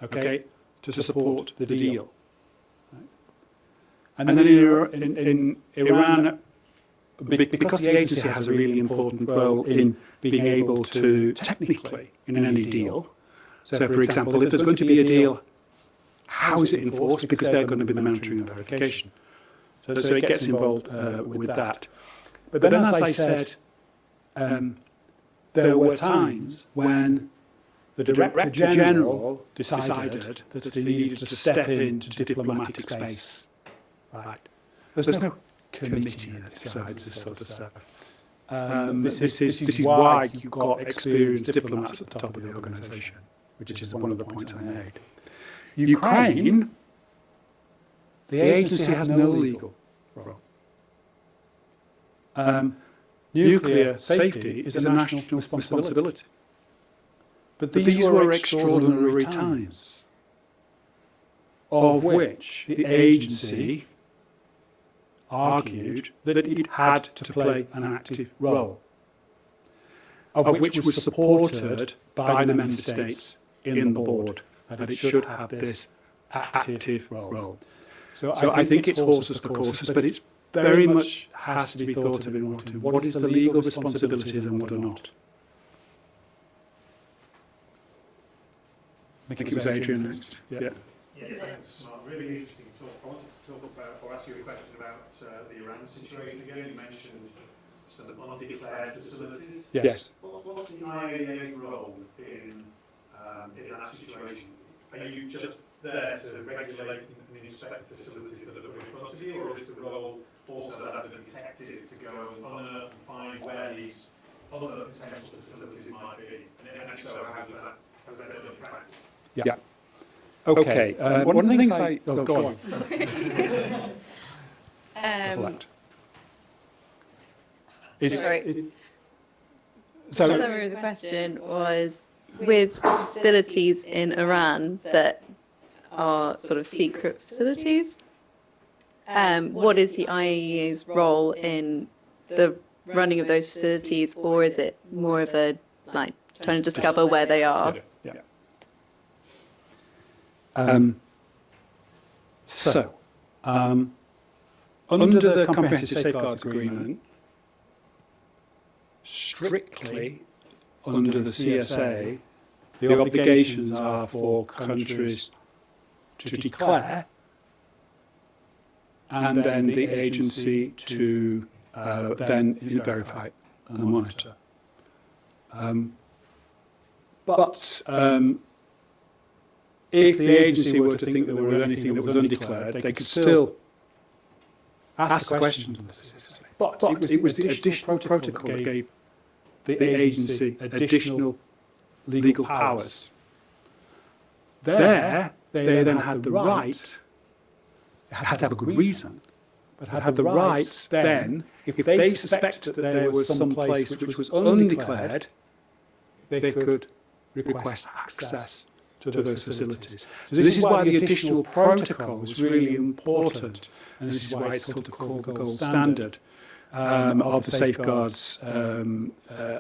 okay, to support the deal. Right? And then in Iran, because the agency has a really important role in being able to technically, in any deal, so for example, if there's going to be a deal, how is it enforced? Because they're going to be the monitoring and verification. So it gets involved with that. But then, as I said, there were times when the Director General decided that he needed to step into diplomatic space. Right. There's no committee that decides this sort of stuff. This is why you've got experienced diplomats at the top of the organisation, which is one of the points I made. Ukraine, the agency has no legal role. Nuclear safety is a national responsibility. But these were extraordinary times, of which the agency argued that it had to play an active role, of which was supported by the member states in the board, that it should have this active role. So I think it's horses for courses, but it's very much has to be thought of in what is the legal responsibilities and what are not. I think it was Adrian next. Yeah. Yes, thanks, Mark. Really interesting talk. I wanted to talk about, or ask you a question about the Iran situation again. You mentioned some undeclared facilities. Yes. What's the IAEA's role in that situation? Are you just there to regulate and inspect the facilities that are put in front of you, or is the role also that of a detective to go and unearth and find where these other potential facilities might be? And if so, how's that done in practice? Yeah. Okay. One of the things go on. Sorry. So the question was, with facilities in Iran that are sort of secret facilities, what is the IAEA's role in the running of those facilities, or is it more of a like trying to discover where they are? Yeah. Under the Comprehensive Safeguards Agreement, strictly under the CSA, the obligations are for countries to declare and then the agency to then verify and monitor. But if the agency were to think there was anything that was undeclared, they could still ask the question on the facility. But it was the additional protocol that gave the agency additional legal powers. There, they then had the right, they had to have a good reason, but had the right then, if they suspected that there was some place which was undeclared, they could request access to those facilities. So this is why the additional protocol was really important, and this is why it's sort of called the gold standard of the safeguards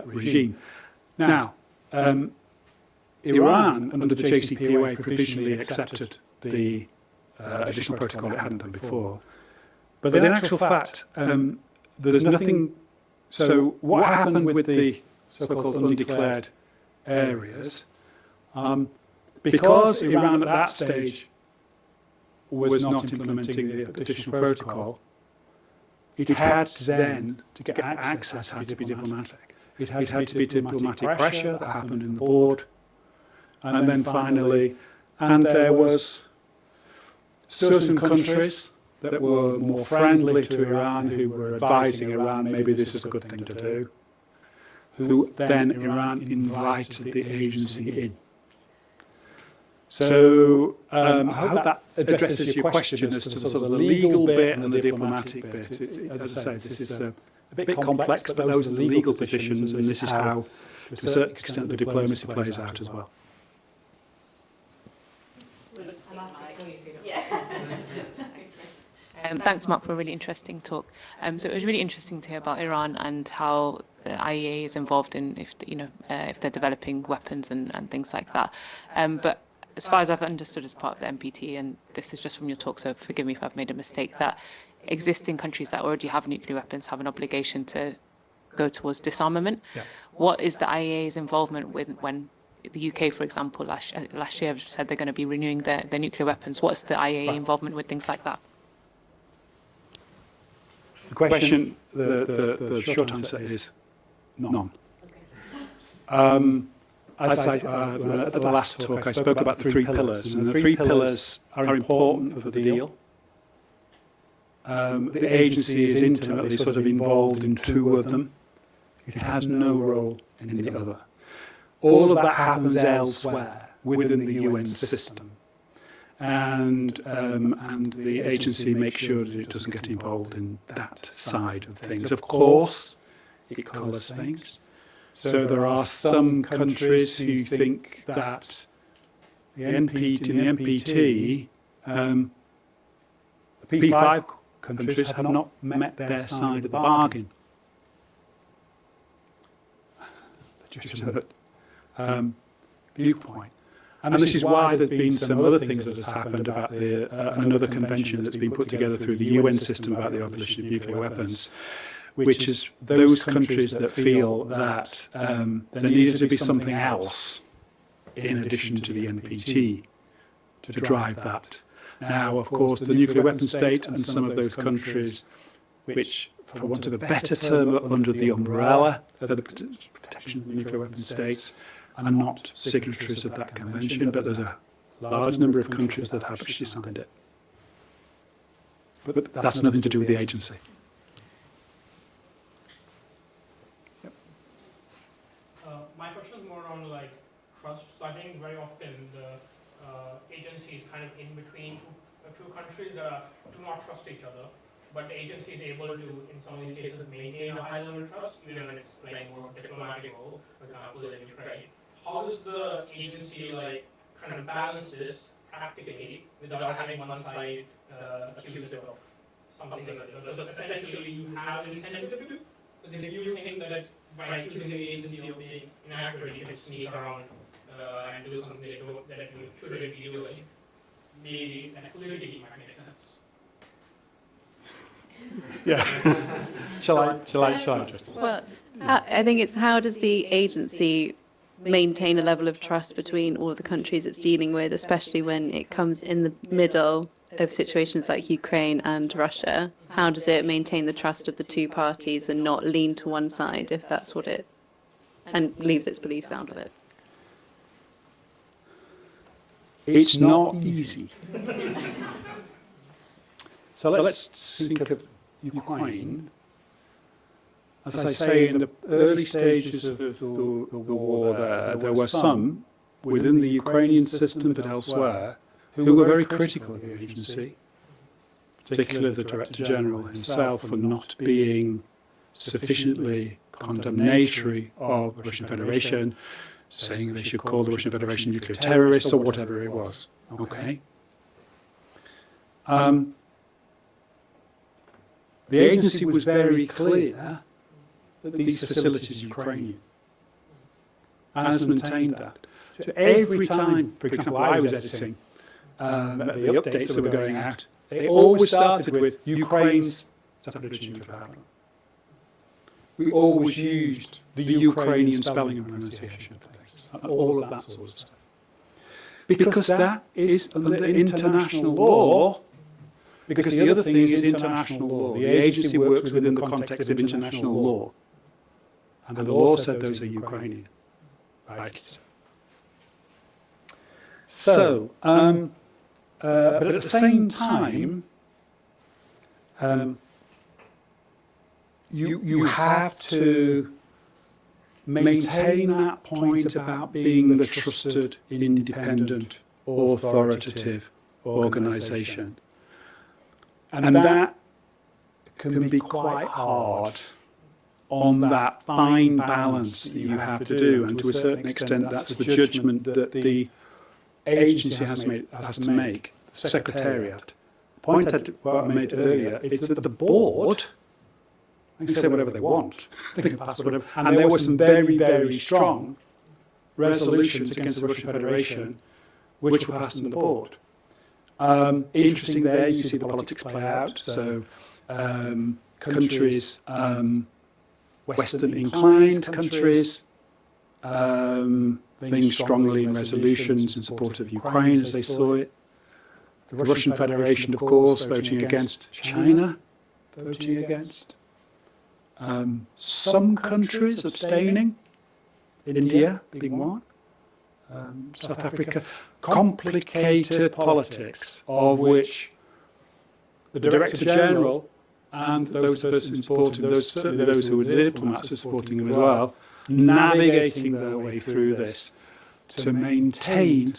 regime. Now, Iran, under the JCPOA, provisionally accepted the additional protocol. It hadn't done before. But in actual fact, there's nothing. So what happened with the so-called undeclared areas? Because Iran at that stage was not implementing the additional protocol, it had then to get access had to be diplomatic. It had to be diplomatic pressure that happened in the board, and then finally, and there was certain countries that were more friendly to Iran, who were advising Iran maybe this is a good thing to do, who then Iran invited the agency in. So I hope that addresses your question as to the sort of the legal bit and the diplomatic bit. As I say, this is a bit complex, but those are the legal positions, and this is how, to a certain extent, the diplomacy plays out as well. Thanks, Mark, for a really interesting talk. So it was really interesting to hear about Iran and how the IAEA is involved in if they're developing weapons and things like that. But as far as I've understood as part of the NPT, and this is just from your talk, so forgive me if I've made a mistake, that existing countries that already have nuclear weapons have an obligation to go towards disarmament. Yeah. What is the IAEA's involvement with when the UK, for example, last year said they're going to be renewing their nuclear weapons? What's the IAEA involvement with things like that? The question, the short answer is none. As at the last talk, I spoke about the three pillars, and the three pillars are important for the deal. The agency is intimately sort of involved in two of them. It has no role in the other. All of that happens elsewhere within the UN system. And the agency makes sure that it doesn't get involved in that side of things. Of course, it colours things. So there are some countries who think that in the NPT, the P5 countries have not met their side of the bargain. Just another viewpoint. And this is why there's been some other things that has happened about another convention that's been put together through the UN system about the abolition of nuclear weapons, which is those countries that feel that there needed to be something else in addition to the NPT to drive that. Now, of course, the nuclear weapon state and some of those countries, which, for want of a better term, are under the umbrella of the protection of the nuclear weapon states, are not signatories of that convention, but there's a large number of countries that have actually signed it. But that's nothing to do with the agency. My question is more on like trust. So I think very often the agency is kind of in between two countries that do not trust each other, but the agency is able to, in some of these cases, maintain a high level of trust, even when it's playing more of a diplomatic role, for example, in Ukraine. How does the agency like kind of balance this practically without having one side accuse it of something that because essentially you have an incentive to do? Because if you think that by accusing the agency of being inaccurate, you can sneak around and do something that you shouldn't be doing, maybe that politically might make sense. Yeah. Shall I address this? Well, I think it's how does the agency maintain a level of trust between all of the countries it's dealing with, especially when it comes in the middle of situations like Ukraine and Russia? How does it maintain the trust of the two parties and not lean to one side if that's what it, and leaves its beliefs out of it? It's not easy. So let's think of Ukraine. As I say, in the early stages of the war there were some within the Ukrainian system, but elsewhere, who were very critical of the agency, particularly the Director General himself, for not being sufficiently condemnatory of the Russian Federation, saying they should call the Russian Federation nuclear terrorists or whatever it was. Okay. The agency was very clear that these facilities are Ukrainian and has maintained that. So every time, for example, I was editing the updates that were going out, they always started with Ukraine's Zaporizhzhia nuclear power plant. We always used the Ukrainian spelling and pronunciation of things, and all of that sort of stuff. Because that is under international law, because the other thing is international law. The agency works within the context of international law. And the law said those are Ukrainian. Rightly so. So, but at the same time, you have to maintain that point about being the trusted, independent, authoritative organisation. And that can be quite hard on that fine balance that you have to do. And to a certain extent, that's the judgment that the agency has to make, the Secretariat. The point I made earlier is that the board, they can say whatever they want, they can pass whatever, and there were some very, very strong resolutions against the Russian Federation which were passed on the board. Interesting there, you see the politics play out. So countries, Western inclined countries, being strongly in resolutions in support of Ukraine as they saw it. The Russian Federation, of course, voting against. China voting against. Some countries abstaining, India being one. South Africa, complicated politics of which the Director General and those of us in supporting those, certainly those who were diplomats are supporting them as well, navigating their way through this to maintain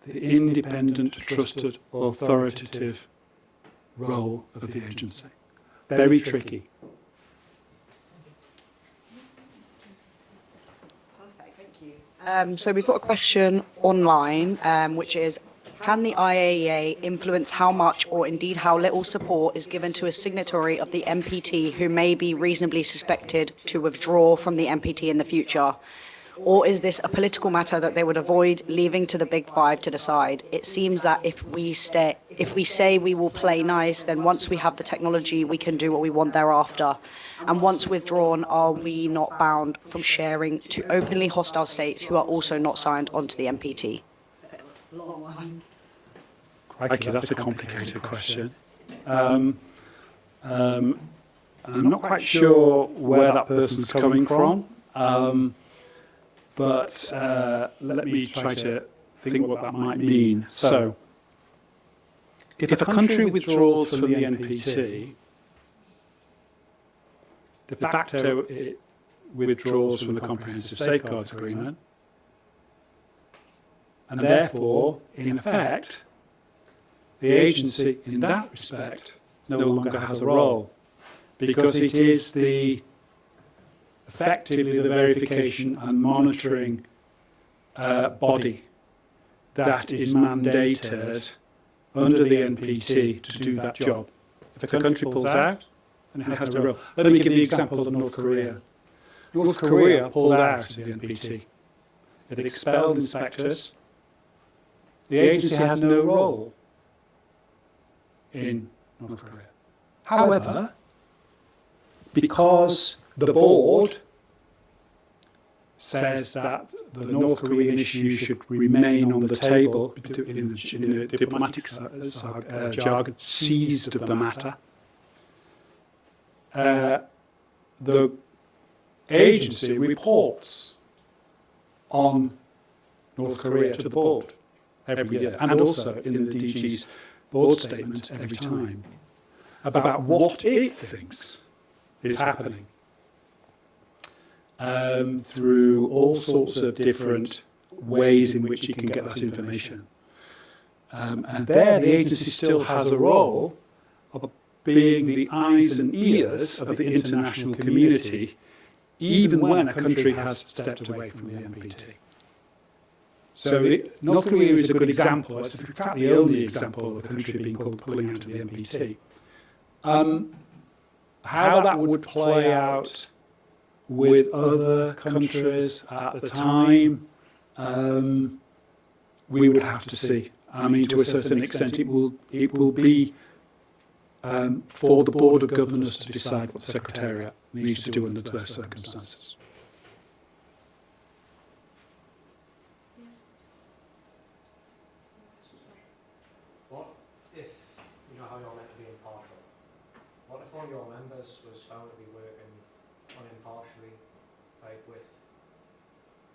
the independent, trusted, authoritative role of the agency. Very tricky. So we've got a question online, which is, can the IAEA influence how much or indeed how little support is given to a signatory of the NPT who may be reasonably suspected to withdraw from the NPT in the future? Or is this a political matter that they would avoid leaving to the Big Five to decide? It seems that if we say we will play nice, then once we have the technology, we can do what we want thereafter. And once withdrawn, are we not bound from sharing to openly hostile states who are also not signed onto the NPT? Crikey, that's a complicated question. I'm not quite sure where that person's coming from, but let me try to think what that might mean. So, if a country withdraws from the NPT, de facto it withdraws from the Comprehensive Safeguards Agreement, and therefore, in effect, the agency in that respect no longer has a role, because it is effectively the verification and monitoring body that is mandated under the NPT to do that job. If a country pulls out, then it has no role. Let me give the example of North Korea. North Korea pulled out of the NPT. It expelled inspectors. The agency has no role in North Korea. However, because the board says that the North Korean issue should remain on the table in the diplomatic jargon, seized of the matter, the agency reports on North Korea to the board. every year, and also in the DG's board statement every time, about what it thinks is happening through all sorts of different ways in which you can get that information. And there the agency still has a role of being the eyes and ears of the international community, even when a country has stepped away from the NPT. So North Korea is a good example. It's in fact the only example of a country being pulling out of the NPT. How that would play out with other countries at the time, we would have to see. I mean, to a certain extent, it will be for the Board of Governors to decide what the Secretariat needs to do under those circumstances. What if, you know how you're meant to be impartial, what if one of your members was found to be working unimpartially, like with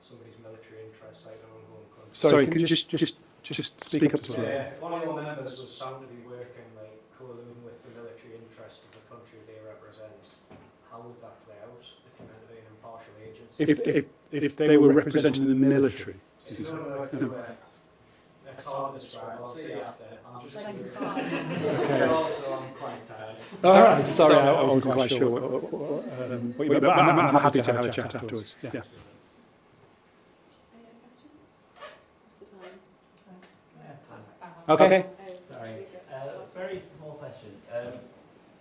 somebody's military interests, like their own home country? Sorry, could you just speak up to that? Yeah, if one of your members was found to be working, like, colluding with the military interest of the country they represent, how would that play out if you're meant to be an impartial agency? If they were representing the military. It's hard to describe, I'll see after. I'm just but also I'm quite tired. All right, sorry, I wasn't quite sure what you meant, but I'm happy to have a chat afterwards. Yeah. Okay. Sorry, it's a very small question.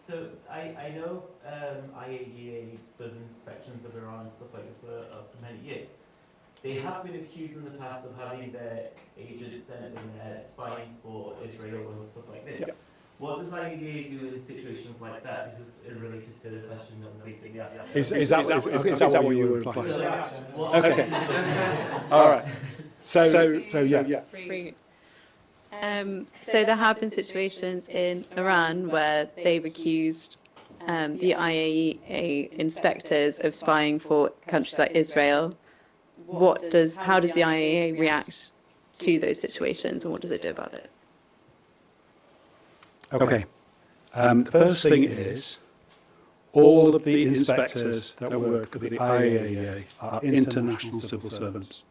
So I know IAEA does inspections of Iran and stuff like this for many years. They have been accused in the past of having their agents sent in there spying for Israel and stuff like this. Yep. What does IAEA do in situations like that? This is related to the question that was basically asked. Is that what you were implying? Okay. All right. So yeah. So there have been situations in Iran where they've accused the IAEA inspectors of spying for countries like Israel. How does the IAEA react to those situations, and what does it do about it? Okay. The first thing is, all of the inspectors that work for the IAEA are international civil servants.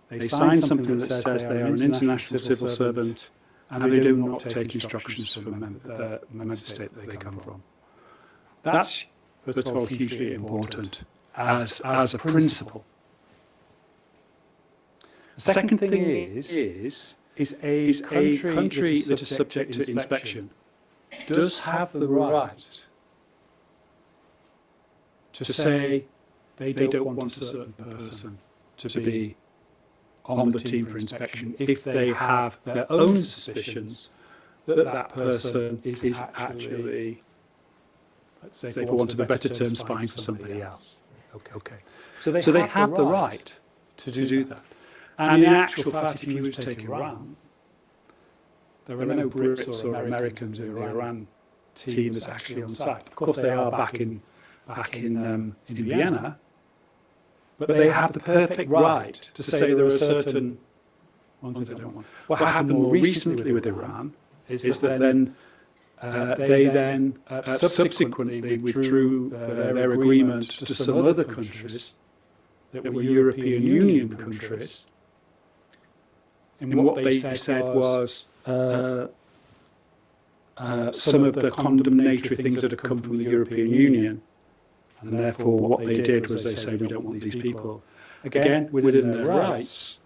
They sign something that says they are an international civil servant, and they do not take instructions from the member state that they come from. That's, first of all, hugely important as a principle. The second thing is a country that is subject to inspection does have the right to say they don't want a certain person to be on the team for inspection if they have their own suspicions that person is actually, let's say, for want of a better term, spying for somebody else. Okay. So they have the right to do that. And in actual fact, if you were to take Iran, there are no Brits or Americans in the Iran team that's actually on site. Of course, they are back in Vienna, but they have the perfect right to say there are certain ones they don't want. What happened more recently with Iran is that then they subsequently withdrew their agreement to some other countries that were European Union countries. And what they said was some of the condemnatory things that have come from the European Union, and therefore what they did was they said, we don't want these people, again, within their rights.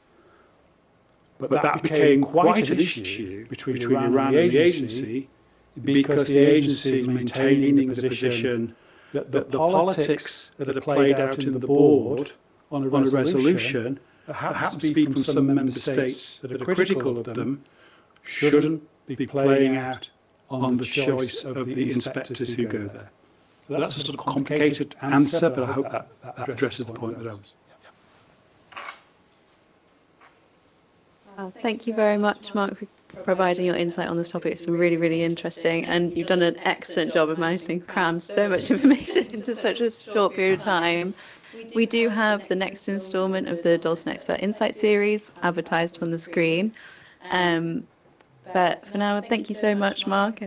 But that became quite an issue between Iran and the agency, because the agency is maintaining the position that the politics that are played out in the board on a resolution that happens to be from some member states that are critical of them shouldn't be playing out on the choice of the inspectors who go there. So that's a sort of complicated answer, but I hope that addresses the point that I was. Thank you very much, Mark, for providing your insight on this topic. It's been really, really interesting, and you've done an excellent job of managing to cram so much information into such a short period of time. We do have the next instalment of the Dalton Expert Insight series advertised on the screen. But for now, thank you so much, Mark.